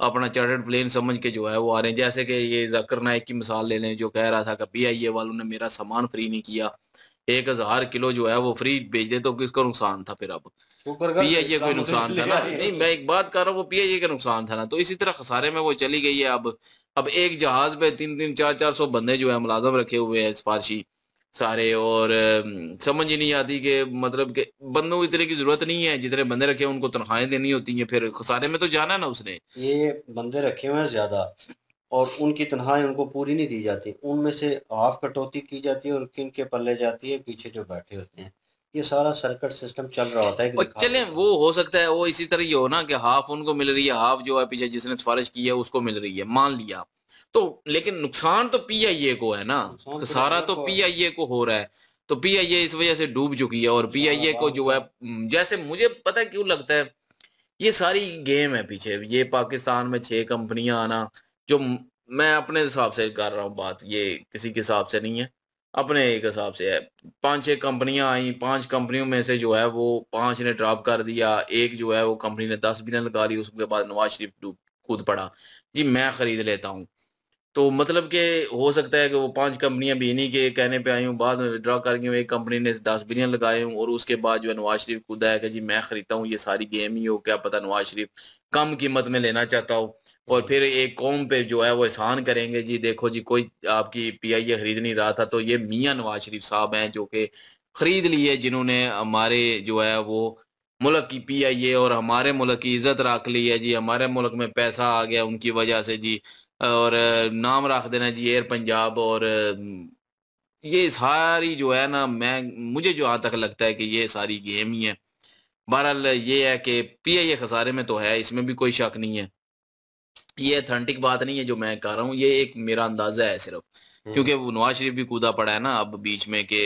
Speaker 1: अपना चार्टर्ड प्लेन समझ के जो है वो आ रहे हैं। जैसे कि ये जाकिर नाइक की मिसाल ले लें, जो कह रहा था कि पीआईए वालों ने मेरा सामान फ्री नहीं किया, 1000 किलो जो है वो फ्री भेज दे, तो किसको नुकसान था फिर? अब
Speaker 2: शुक्र कर
Speaker 1: पीआईए को ही
Speaker 2: इस्लाम
Speaker 1: नुकसान था
Speaker 2: ले
Speaker 1: ना।
Speaker 2: आए
Speaker 1: नहीं,
Speaker 2: हो।
Speaker 1: मैं एक बात कर रहा हूँ, वो पीआईए का नुकसान था ना। तो इसी तरह खसारे में वो चली गई है। अब एक जहाज पे 300-400 बंदे जो है मुलाजम रखे हुए हैं सिफारशी सारे, और समझ ही नहीं आती कि मतलब कि बंदों को इतने की जरूरत नहीं है, जितने बंदे रखे हैं उनको तनख्वाहें देनी होती हैं, फिर खसारे में तो जाना है ना उसने।
Speaker 2: ये बंदे रखे हुए हैं ज्यादा, और उनकी तनख्वाहें उनको पूरी नहीं दी जाती, उनमें से हाफ कटौती की जाती है, और किन के पल्ले जाती है? पीछे जो बैठे होते हैं। ये सारा सर्कट सिस्टम चल रहा होता है एक
Speaker 1: और
Speaker 2: दिखावे
Speaker 1: चलें,
Speaker 2: के
Speaker 1: वो
Speaker 2: लिए।
Speaker 1: हो सकता है वो इसी तरह ही हो ना कि हाफ उनको मिल रही है, हाफ जो है पीछे जिसने सिफारिश की है उसको मिल रही है, मान लिया तो। लेकिन नुकसान तो पीआईए को है ना,
Speaker 2: नुकसान तो
Speaker 1: सारा
Speaker 2: रखने
Speaker 1: तो
Speaker 2: को है।
Speaker 1: पीआईए को हो रहा है। तो पीआईए इस वजह से डूब चुकी है। और
Speaker 2: सारा
Speaker 1: पीआईए को
Speaker 2: आवाम
Speaker 1: जो
Speaker 2: का।
Speaker 1: है जैसे मुझे पता है क्यों लगता है, ये सारी गेम है पीछे। ये पाकिस्तान में 6 कंपनियां आना, जो मैं अपने हिसाब से कर रहा हूँ बात, ये किसी के हिसाब से नहीं है, अपने एक हिसाब से है। 5-6 कंपनियां आई, 5 कंपनियों में से जो है वो 5 ने ड्रॉप कर दिया, एक जो है वो कंपनी ने 10 भी लगा ली, उसके बाद नवाज शरीफ कूद पड़ा, जी मैं खरीद लेता हूँ। तो मतलब कि हो सकता है कि वो 5 कंपनियां भी इन्हीं के कहने पे आई हूँ, बाद में विड्रॉ कर गई हूँ, एक कंपनी ने 10 बिलियन लगाए हूँ, और उसके बाद जो है नवाज शरीफ खुद आया कि जी मैं खरीदता हूँ, ये सारी गेम ही हो, क्या पता नवाज शरीफ कम कीमत में लेना चाहता हो, और फिर एक कौम पे जो है वो एहसान करेंगे जी देखो जी कोई आपकी पीआईए खरीद नहीं रहा था, तो ये मियां नवाज शरीफ साहब हैं जो कि खरीद लिए, जिन्होंने हमारे जो है वो मुल्क की पीआईए और हमारे मुल्क की इज्जत रख ली है जी, हमारे मुल्क में पैसा आ गया उनकी वजह से जी, और नाम रख देना जी एयर पंजाब, और ये सारी जो है ना, मैं मुझे जहाँ तक लगता है कि ये सारी गेम ही है। बहरहाल ये है कि पीआईए खसारे में तो है, इसमें भी कोई शक नहीं है, ये अथेंटिक बात नहीं है जो मैं कह रहा हूँ, ये एक मेरा अंदाजा है सिर्फ, क्योंकि वो नवाज शरीफ भी कूदा पड़ा है ना अब बीच में कि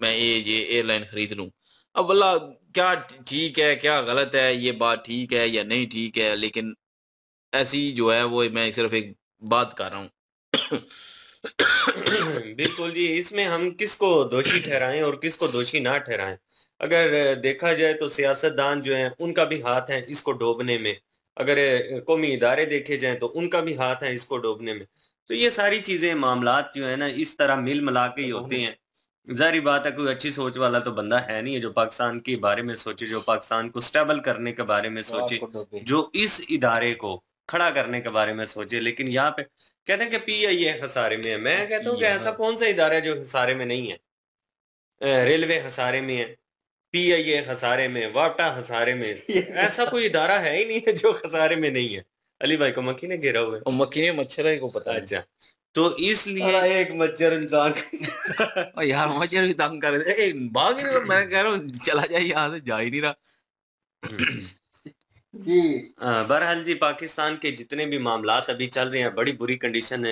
Speaker 1: मैं ये एयरलाइन खरीद लूं। अब वल्ला क्या ठीक है क्या गलत है, ये बात ठीक है या नहीं ठीक है, लेकिन ऐसी जो है वो मैं सिर्फ एक बात कर रहा हूँ।
Speaker 3: बिल्कुल जी, इसमें हम किसको दोषी ठहराएं और किसको दोषी ना ठहराएं। अगर देखा जाए तो सियासतदान जो हैं उनका भी हाथ है इसको डोबने में, अगर कौमी इदारे देखे जाएं तो उनका भी हाथ है इसको डोबने में। तो ये सारी चीजें मामलात जो है ना इस तरह मिल मिला के ही होते हैं। जाहिर बात है कोई अच्छी सोच वाला तो बंदा है नहीं है जो पाकिस्तान के बारे में सोचे, जो पाकिस्तान को स्टेबल करने के बारे में सोचे,
Speaker 2: आपको डोबे।
Speaker 3: जो इस इदारे को खड़ा करने के बारे में सोचे। लेकिन यहाँ पे कहते हैं कि पीआईए खसारे में है, मैं कहता हूँ कि ऐसा कौन सा इदारा है जो खसारे में नहीं है। रेलवे खसारे में है, पीआईए खसारे में, वापटा खसारे में, ऐसा कोई इदारा है ही नहीं है जो खसारे में नहीं है। अली भाई को मक्खी ने घेरा हुआ है।
Speaker 1: और मक्खी ने मच्छर है को पता है।
Speaker 3: अच्छा, तो इसलिए
Speaker 2: अरे एक मच्छर इंसान
Speaker 1: और यार मच्छर भी तंग कर रहे थे, भाग ही नहीं रहा, मैं कह रहा हूँ चला जाए यहाँ से, जा ही नहीं रहा।
Speaker 2: जी।
Speaker 3: बहरहाल जी, पाकिस्तान के जितने भी मामलात अभी चल रहे हैं बड़ी बुरी कंडीशन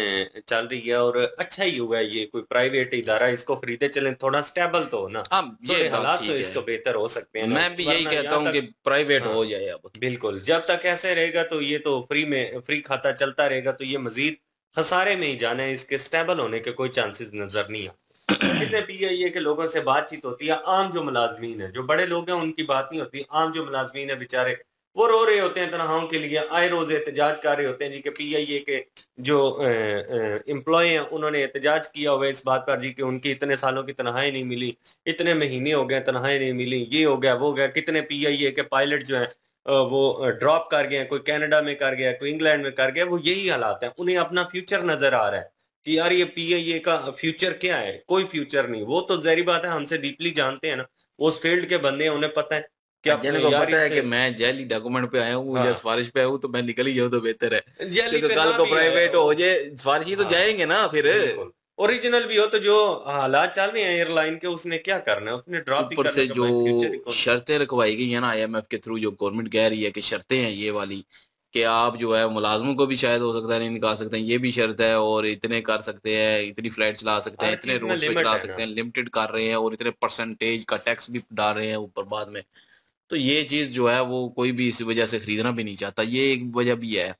Speaker 3: चल रही है, और अच्छा ही हुआ है ये कोई प्राइवेट इदारा इसको खरीदे चले, थोड़ा स्टेबल तो हो ना,
Speaker 1: अब
Speaker 3: थोड़े
Speaker 1: ये बात
Speaker 3: हालात तो
Speaker 1: ठीक
Speaker 3: इसको
Speaker 1: है,
Speaker 3: बेहतर हो सकते हैं ना।
Speaker 1: मैं भी यही
Speaker 3: वरना
Speaker 1: कहता
Speaker 3: यहाँ
Speaker 1: हूँ कि
Speaker 3: तक
Speaker 1: प्राइवेट
Speaker 3: हाँ
Speaker 1: हो जाए अब।
Speaker 3: बिल्कुल, जब तक ऐसे रहेगा तो ये तो फ्री में फ्री खाता चलता रहेगा, तो ये मजीद खसारे में ही जाना है, इसके स्टेबल होने के कोई चांसेस नजर नहीं आते। कितने पीआईए के लोगों से बातचीत होती है, आम जो मुलाजमीन है, जो बड़े लोग हैं उनकी बात नहीं होती, आम जो मुलाजमीन है बेचारे वो रो रहे होते हैं तनख्वाहों के लिए, आए रोज एहतजाज कर रहे होते हैं जी कि पीआईए के जो एम्प्लॉय हैं उन्होंने एहतजाज किया हुआ है इस बात पर जी कि उनकी इतने सालों की तनख्वाहें नहीं मिली, इतने महीने हो गए तनख्वाहें नहीं मिली, ये हो गया वो हो गया। कितने पीआईए के पायलट जो हैं वो ड्रॉप कर गए हैं, कोई कनाडा में कर गया, कोई इंग्लैंड में कर गया। वो यही हालात है, उन्हें अपना फ्यूचर नजर आ रहा है कि यार ये पीआईए का फ्यूचर क्या है, कोई फ्यूचर नहीं। वो तो जाहिर बात है हमसे डीपली जानते हैं ना, उस फील्ड के बंदे हैं, उन्हें पता है कि अब
Speaker 1: जिनको
Speaker 3: यार
Speaker 1: पता है कि
Speaker 3: इससे
Speaker 1: मैं जैली डॉक्यूमेंट पे आया हूँ या
Speaker 3: हाँ
Speaker 1: सिफारिश पे आया हूँ, तो मैं निकल ही जाऊँ तो बेहतर है,
Speaker 3: जैली
Speaker 1: क्योंकि
Speaker 3: पे
Speaker 1: कल
Speaker 3: ना
Speaker 1: को
Speaker 3: भी आया
Speaker 1: प्राइवेट
Speaker 3: हो
Speaker 1: हो जाए सिफारिशी तो
Speaker 3: हाँ
Speaker 1: जाएंगे ना फिर।
Speaker 3: बिल्कुल, ओरिजिनल भी हो तो जो हालात चल रहे हैं एयरलाइन के उसने क्या करना है, उसने ड्रॉप ही
Speaker 1: ऊपर
Speaker 3: करना
Speaker 1: से
Speaker 3: है,
Speaker 1: जो
Speaker 3: भाई फ्यूचर ही कौन सा।
Speaker 1: शर्तें रखवाई गई है ना आईएमएफ के थ्रू, जो गवर्नमेंट कह रही है कि शर्तें हैं ये वाली, कि आप जो है मुलाजमों को भी शायद हो सकता है नहीं निकाल सकते हैं, ये भी शर्त है, और इतने कर सकते हैं, इतनी फ्लाइट चला सकते हैं,
Speaker 3: हर
Speaker 1: इतने
Speaker 3: चीज में
Speaker 1: रूट्स पे
Speaker 3: लिमिट
Speaker 1: चला
Speaker 3: है
Speaker 1: सकते
Speaker 3: ना।
Speaker 1: हैं, लिमिटेड कर रहे हैं, और इतने परसेंटेज का टैक्स भी डाल रहे हैं ऊपर बाद में। तो ये चीज जो है वो कोई भी इस वजह से खरीदना भी नहीं चाहता, ये एक वजह भी है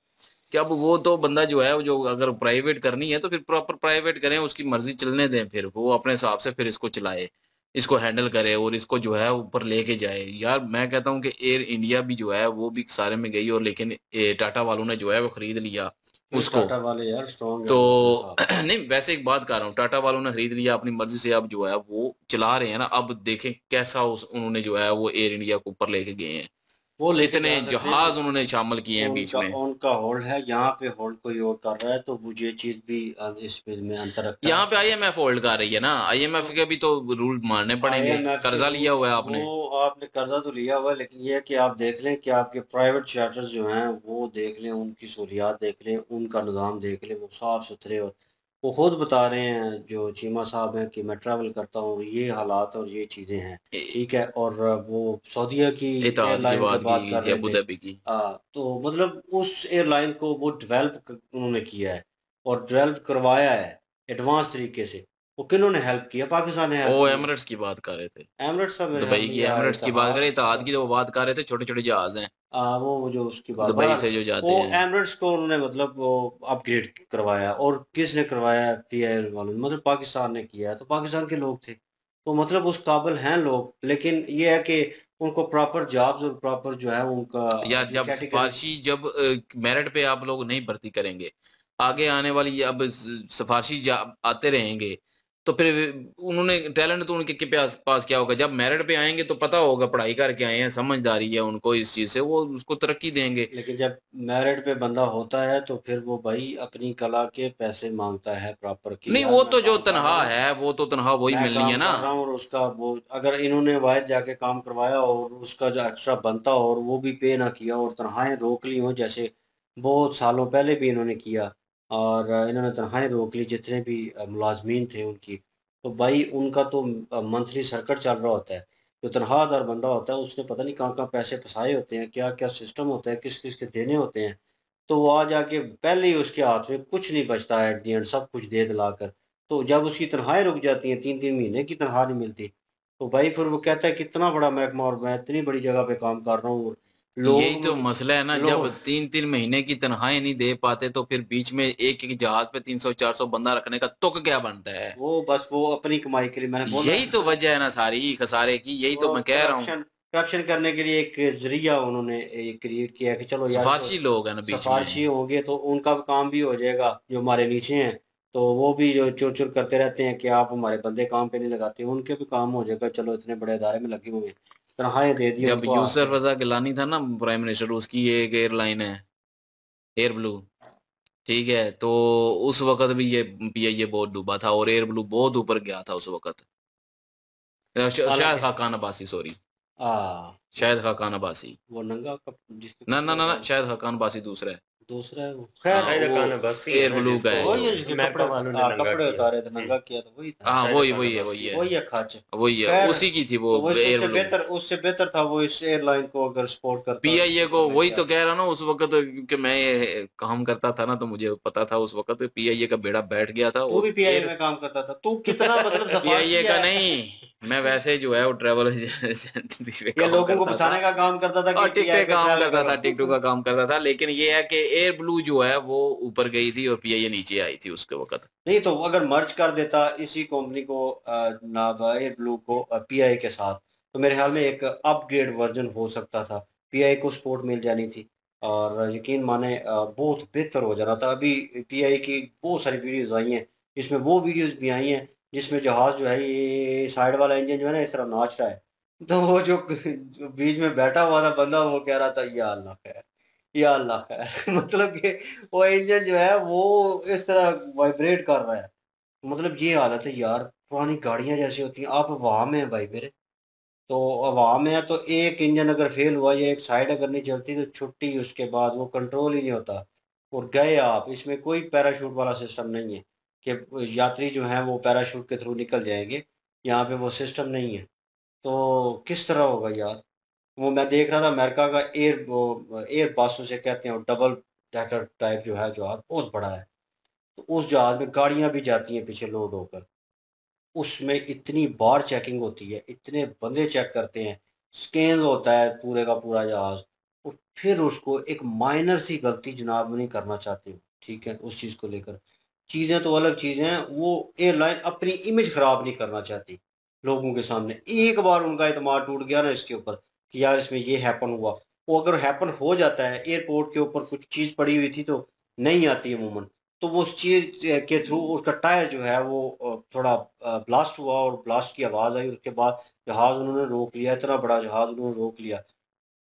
Speaker 1: कि अब वो तो बंदा जो है जो अगर प्राइवेट करनी है तो फिर प्रॉपर प्राइवेट करें, उसकी मर्जी चलने दें, फिर वो अपने हिसाब से फिर इसको चलाए, इसको हैंडल करे और इसको जो है ऊपर लेके जाए। यार मैं कहता हूँ कि एयर इंडिया भी जो है वो भी सारे में गई, और लेकिन टाटा वालों ने जो है वो खरीद लिया
Speaker 2: नहीं,
Speaker 1: उसको।
Speaker 2: टाटा वाले यार स्ट्रॉन्ग है
Speaker 1: तो
Speaker 2: वो अपने साथ।
Speaker 1: नहीं वैसे एक बात कर रहा हूँ, टाटा वालों ने खरीद लिया अपनी मर्जी से, अब जो है वो चला रहे हैं ना, अब देखें कैसा उन्होंने जो है वो एयर इंडिया को ऊपर लेके गए हैं,
Speaker 2: वो लेके
Speaker 1: कितने
Speaker 2: जा सकते हैं,
Speaker 1: जहाज उन्होंने शामिल किए हैं बीच
Speaker 2: उनका
Speaker 1: में।
Speaker 2: उनका होल्ड है, यहाँ पे होल्ड कोई और कर रहा है, तो वो ये चीज भी इस में अंतर रखता
Speaker 1: यहाँ
Speaker 2: है।
Speaker 1: पे आईएमएफ होल्ड कर रही है ना, आईएमएफ के भी तो रूल मानने पड़ेंगे,
Speaker 2: आईएमएफ के
Speaker 1: कर्जा लिया हुआ है आपने।
Speaker 2: वो आपने कर्जा तो लिया हुआ है, लेकिन ये है कि आप देख लें कि आपके प्राइवेट चार्टर्स जो हैं वो देख लें, उनकी सहूलियात देख लें, उनका निज़ाम देख लें, वो साफ सुथरे, और वो खुद बता रहे हैं जो चीमा साहब हैं कि मैं ट्रैवल करता हूँ, ये हालात और ये चीज़ें हैं, ठीक है। और वो सऊदीया की
Speaker 1: इत्तेहाद की
Speaker 2: एयरलाइन की
Speaker 1: बात
Speaker 2: बात
Speaker 1: की
Speaker 2: कर
Speaker 1: थी,
Speaker 2: रहे
Speaker 1: अबू
Speaker 2: थे।
Speaker 1: धाबी की।
Speaker 2: तो मतलब उस एयरलाइन को वो डेवलप उन्होंने किया है और डेवलप करवाया है एडवांस तरीके से। वो किन्होंने हेल्प किया? पाकिस्तान ने हेल्प
Speaker 1: वो
Speaker 2: की है।
Speaker 1: एमिरेट्स की बात कर रहे थे,
Speaker 2: एमरेट्स का मेरे ख्याल
Speaker 1: दुबई
Speaker 2: में
Speaker 1: की
Speaker 2: या
Speaker 1: एमिरेट्स की बात करें, इत्तेहाद की
Speaker 2: इत्तेहाद,
Speaker 1: जो बात कर रहे थे, छोटे छोटे जहाज हैं
Speaker 2: वो जो उसकी बात
Speaker 1: दुबई
Speaker 2: बहरहाल
Speaker 1: से जो जाते
Speaker 2: वो
Speaker 1: हैं।
Speaker 2: एमरेट्स को उन्होंने मतलब वो अपग्रेड करवाया। और किसने करवाया? पीआईएल वालों ने, मतलब पाकिस्तान ने किया है, तो पाकिस्तान के लोग थे, तो मतलब उस काबिल हैं लोग। लेकिन ये है कि उनको प्रॉपर जॉब्स और प्रॉपर जो है उनका
Speaker 1: यार
Speaker 2: जो
Speaker 1: जब
Speaker 2: कैटेगरी।
Speaker 1: सिफारशी जब मेरिट पे आप लोग नहीं भर्ती करेंगे, आगे आने वाली अब सिफारशी आते रहेंगे तो फिर उन्होंने टैलेंट तो उनके पास क्या होगा, जब मेरिट पे आएंगे तो पता होगा पढ़ाई करके आए हैं, समझदारी है उनको इस चीज से, वो उसको तरक्की देंगे।
Speaker 2: लेकिन जब मेरिट पे बंदा होता है तो फिर वो भाई अपनी कला के पैसे मांगता है प्रॉपर की,
Speaker 1: नहीं
Speaker 2: यार
Speaker 1: वो
Speaker 2: मैं
Speaker 1: तो जो
Speaker 2: काम कर रहा
Speaker 1: तनख्वाह
Speaker 2: हूँ,
Speaker 1: है वो तो तनख्वाह वही
Speaker 2: मैं
Speaker 1: मिलनी है
Speaker 2: काम
Speaker 1: ना।
Speaker 2: कर रहा हूँ, और उसका वो अगर इन्होंने वायद जाके काम करवाया और उसका जो एक्स्ट्रा बनता और वो भी पे ना किया और तनख्वाहें रोक ली हो, जैसे बहुत सालों पहले भी इन्होंने किया, और इन्होंने तनख्वाहें रोक ली जितने भी मुलाजमीन थे उनकी, तो भाई उनका तो मंथली सर्कट चल रहा होता है। जो तनख्वाहदार बंदा होता है उसने पता नहीं कहाँ कहाँ पैसे फंसाए होते हैं, क्या क्या सिस्टम होता है, किस किस के देने होते हैं, तो वो आ जाके पहले ही उसके हाथ में कुछ नहीं बचता है, एट दी एंड सब कुछ दे दिलाकर। तो जब उसकी तनख्वाहें रुक जाती हैं, 3-3 महीने की तनख्वाह नहीं मिलती, तो भाई फिर वो कहता है कितना बड़ा महकमा और मैं इतनी बड़ी जगह पे काम कर रहा हूँ,
Speaker 1: यही
Speaker 2: लोग
Speaker 1: तो मसला है ना, जब
Speaker 2: लोग
Speaker 1: 3-3 महीने की तनख्वाहें नहीं दे पाते तो फिर बीच में एक एक जहाज पे 300-400 बंदा रखने का तुक क्या बनता है।
Speaker 2: वो बस वो अपनी कमाई के लिए, मैंने बोला
Speaker 1: यही तो वजह है ना सारी खसारे की, यही तो
Speaker 2: वो
Speaker 1: मैं कह रहा हूँ।
Speaker 2: करप्शन करने के लिए एक जरिया उन्होंने क्रिएट किया है कि चलो यार तो
Speaker 1: सिफारशी लोग है ना बीच
Speaker 2: सिफारशी
Speaker 1: में।
Speaker 2: होंगे तो उनका भी काम भी हो जाएगा, जो हमारे नीचे हैं तो वो भी जो चुर चुर करते रहते हैं कि आप हमारे बंदे काम पे नहीं लगाते, उनके भी काम हो जाएगा, चलो इतने बड़े अदारे में लगे हुए हैं, तनख्वाहें दे दी
Speaker 1: जब
Speaker 2: उनको हाथ
Speaker 1: यूसुफ
Speaker 2: में।
Speaker 1: रजा गिलानी था ना प्राइम मिनिस्टर, उसकी एक एयरलाइन है एयर ब्लू, ठीक है, तो उस वक्त भी ये पीआईए बहुत डूबा था और एयर ब्लू बहुत ऊपर गया था उस वक्त। शायद
Speaker 2: हालांकि
Speaker 1: खाकान अब्बासी, सॉरी, शायद
Speaker 2: वो
Speaker 1: खाकान अब्बासी।
Speaker 2: वो नंगा जिसके
Speaker 1: ना ना
Speaker 2: कपड़े
Speaker 1: ना ना,
Speaker 2: वाले,
Speaker 1: शायद खाकान अब्बासी दूसरा है।
Speaker 2: दूसरा है वो,
Speaker 1: हाँ
Speaker 2: खैर
Speaker 3: शायद
Speaker 1: वो
Speaker 3: खान अब्बासी है
Speaker 1: एयर
Speaker 3: ना,
Speaker 1: ब्लू का
Speaker 3: जिसको
Speaker 1: है
Speaker 2: वही
Speaker 1: जो।
Speaker 2: है जिसके
Speaker 3: अमेरिका
Speaker 2: कपड़े
Speaker 3: वालों ने नंगा
Speaker 2: कपड़े
Speaker 3: किया।
Speaker 2: उतारे थे, नंगा किया था, वही था,
Speaker 1: हाँ
Speaker 3: शायद
Speaker 1: वही
Speaker 3: खान
Speaker 1: वही है
Speaker 3: अब्बासी
Speaker 1: वही है
Speaker 2: वही है खच।
Speaker 1: वही है,
Speaker 2: खैर,
Speaker 1: उसी की थी वो
Speaker 2: तो वो
Speaker 1: एयर ब्लू।
Speaker 2: उससे बेहतर था वो इस एयरलाइन को अगर सपोर्ट करता
Speaker 1: पीआईए
Speaker 2: तो
Speaker 1: को, वही
Speaker 2: हमेशा।
Speaker 1: तो कह रहा ना उस वक्त, क्योंकि मैं ये काम करता था ना तो मुझे पता था उस वक्त पीआईए का बेड़ा बैठ गया था।
Speaker 2: तू
Speaker 1: और
Speaker 2: भी पीआईए
Speaker 1: एयर
Speaker 2: में काम करता था, तू कितना मतलब
Speaker 1: पीआईए
Speaker 2: सफारशी
Speaker 1: का
Speaker 2: है।
Speaker 1: नहीं, मैं वैसे जो है वो ट्रेवल एजेंसी पे
Speaker 2: ये
Speaker 1: काम
Speaker 2: लोगों को
Speaker 1: करता था
Speaker 2: फंसाने का काम करता था कि
Speaker 1: और टिक
Speaker 2: पीआईए
Speaker 1: टिक
Speaker 2: पे
Speaker 1: काम
Speaker 2: ट्रैवल
Speaker 1: करता था, टिक टू
Speaker 2: करो।
Speaker 1: का काम करता था, लेकिन ये है कि एयर ब्लू जो है वो ऊपर गई थी और पीआईए नीचे आई थी उसके वक्त।
Speaker 2: नहीं तो अगर मर्ज कर देता इसी कंपनी को नाभा एयर ब्लू को पीआईए के साथ, तो मेरे ख्याल में एक अपग्रेड वर्जन हो सकता था, पीआईए को सपोर्ट मिल जानी थी, और यकीन माने बहुत बेहतर हो जाना था। अभी पीआईए की बहुत सारी वीडियोज आई हैं, इसमें वो वीडियोज भी आई हैं जिसमें जहाज जो है ये साइड वाला इंजन जो है ना इस तरह नाच रहा है, तो वो जो बीच में बैठा हुआ था बंदा वो कह रहा था या अल्लाह खैर, या अल्लाह खैर। मतलब कि वो इंजन जो है वो इस तरह वाइब्रेट कर रहा है, मतलब ये हालत है यार, पुरानी गाड़ियां जैसी होती हैं, आप हवा में है भाई मेरे, तो हवा में है तो एक इंजन अगर फेल हुआ या एक साइड अगर नहीं चलती तो छुट्टी, उसके बाद वो कंट्रोल ही नहीं होता और गए आप। इसमें कोई पैराशूट वाला सिस्टम नहीं है कि यात्री जो है वो पैराशूट के थ्रू निकल जाएंगे, यहाँ पे वो सिस्टम नहीं है, तो किस तरह होगा यार। वो मैं देख रहा था अमेरिका का एयर बस उसे कहते हैं, डबल डेकर टाइप जो है जहाज बहुत बड़ा है, तो उस जहाज में गाड़ियां भी जाती हैं पीछे लोड होकर, उसमें इतनी बार चेकिंग होती है, इतने बंदे चेक करते हैं, स्कैन होता है पूरे का पूरा जहाज, और फिर उसको एक माइनर सी गलती जनाब नहीं करना चाहते, ठीक है, उस चीज़ को लेकर चीज़ें तो अलग चीज़ें हैं, वो एयरलाइन अपनी इमेज खराब नहीं करना चाहती लोगों के सामने। एक बार उनका एतमाद टूट गया ना इसके ऊपर कि यार इसमें ये हैपन हुआ, वो अगर हैपन हो जाता है, एयरपोर्ट के ऊपर कुछ चीज़ पड़ी हुई थी तो नहीं आती है अमूमन, तो वो उस चीज के थ्रू उसका टायर जो है वो थोड़ा ब्लास्ट हुआ और ब्लास्ट की आवाज आई, उसके बाद जहाज उन्होंने रोक लिया, इतना बड़ा जहाज उन्होंने रोक लिया,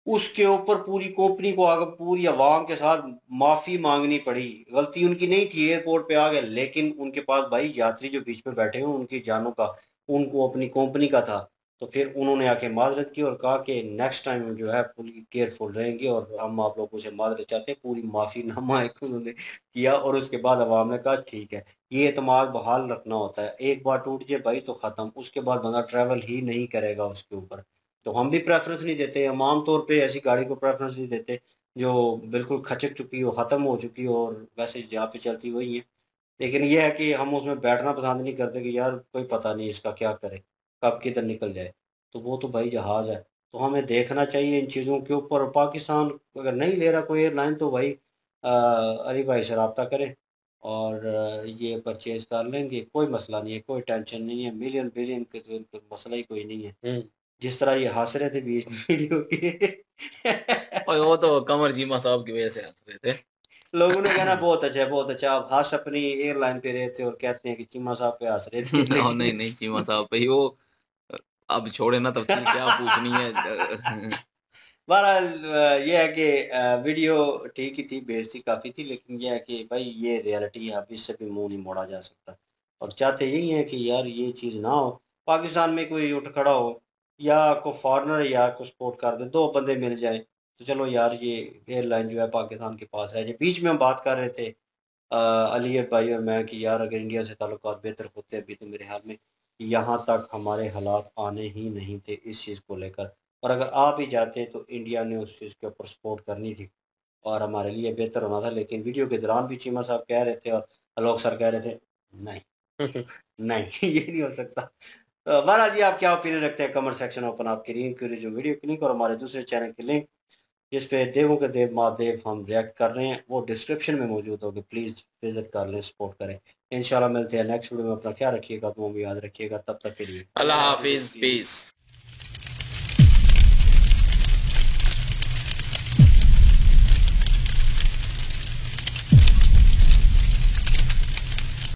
Speaker 2: उसके ऊपर पूरी कंपनी को आगे पूरी आवाम के साथ माफी मांगनी पड़ी। गलती उनकी नहीं थी, एयरपोर्ट पे आ गए, लेकिन उनके पास भाई यात्री जो बीच में बैठे हुए उनकी जानों का, उनको अपनी कंपनी का था, तो फिर उन्होंने आके माजरत की और कहा कि नेक्स्ट टाइम जो है पूरी केयरफुल रहेंगे और हम आप लोगों से माजरत चाहते हैं, पूरी माफीनामा एक उन्होंने किया, और उसके बाद अवाम ने कहा ठीक है। ये एतमाद बहाल रखना होता है, एक बार टूट जाए भाई तो खत्म, उसके बाद बंदा ट्रैवल ही नहीं करेगा उसके ऊपर। तो हम भी प्रेफरेंस नहीं देते, हम आम तौर पे ऐसी गाड़ी को प्रेफरेंस नहीं देते जो बिल्कुल खचक चुकी हो, ख़त्म हो चुकी हो और वैसे जहाँ पे चलती वही है। लेकिन ये है कि हम उसमें बैठना पसंद नहीं करते कि यार कोई पता नहीं इसका क्या करे, कब किधर निकल जाए, तो वो तो भाई जहाज़ है, तो हमें देखना चाहिए इन चीज़ों के ऊपर। और पाकिस्तान अगर नहीं ले रहा कोई एयरलाइन तो भाई अली भाई से रब्ता करें और ये परचेज कर लेंगे, कोई मसला नहीं है, कोई टेंशन नहीं है, मिलियन बिलियन के तो मसला ही कोई नहीं है। जिस तरह ये हंस रहे थे बीच में वीडियो के।
Speaker 1: और वो तो कमर चीमा साहब की वजह से हंस रहे थे।
Speaker 2: लोगों ने कहना बहुत अच्छा है, बहुत अच्छा। आप हंस अपनी एयरलाइन पे रहे थे और कहते हैं कि चीमा साहब पे हंस रहे थे।
Speaker 1: नहीं नहीं चीमा साहब भाई वो अब छोड़े ना तफसील क्या पूछनी है।
Speaker 2: बहरहाल ये है कि वीडियो ठीक ही थी, बेइज्जती काफ़ी थी, लेकिन ये है कि भाई ये रियलिटी है, अब इससे भी मुंह नहीं मोड़ा जा सकता। और चाहते यही है कि यार ये चीज़ ना हो, पाकिस्तान में कोई उठ खड़ा हो या कोई फॉरनर यार को सपोर्ट कर दे, दो बंदे मिल जाए तो चलो यार ये एयरलाइन जो है पाकिस्तान के पास रह जाए। बीच में हम बात कर रहे थे अली भाई और मैं कि यार अगर इंडिया से ताल्लुकात बेहतर होते अभी तो मेरे ख्याल में यहाँ तक हमारे हालात आने ही नहीं थे इस चीज़ को लेकर। और अगर आ भी जाते तो इंडिया ने उस चीज़ के ऊपर सपोर्ट करनी थी और हमारे लिए बेहतर होना था। लेकिन वीडियो के दौरान भी चीमा साहब कह रहे थे और आलोक सर कह रहे थे नहीं नहीं ये नहीं हो सकता। तो बहरहाल जी आप क्या ओपिनियन रखते हैं कमेंट सेक्शन ओपन, आपकी जो वीडियो की लिंक और हमारे दूसरे चैनल की लिंक जिस पे देवों के देव महादेव हम रिएक्ट कर रहे हैं वो डिस्क्रिप्शन में मौजूद होगी, प्लीज़ विजिट कर लें, सपोर्ट करें। इंशाल्लाह मिलते हैं नेक्स्ट वीडियो में। अपना ख्याल रखिएगा, तुम भी याद रखिएगा, तब तक के लिए
Speaker 1: अल्लाह हाफिज, पीस।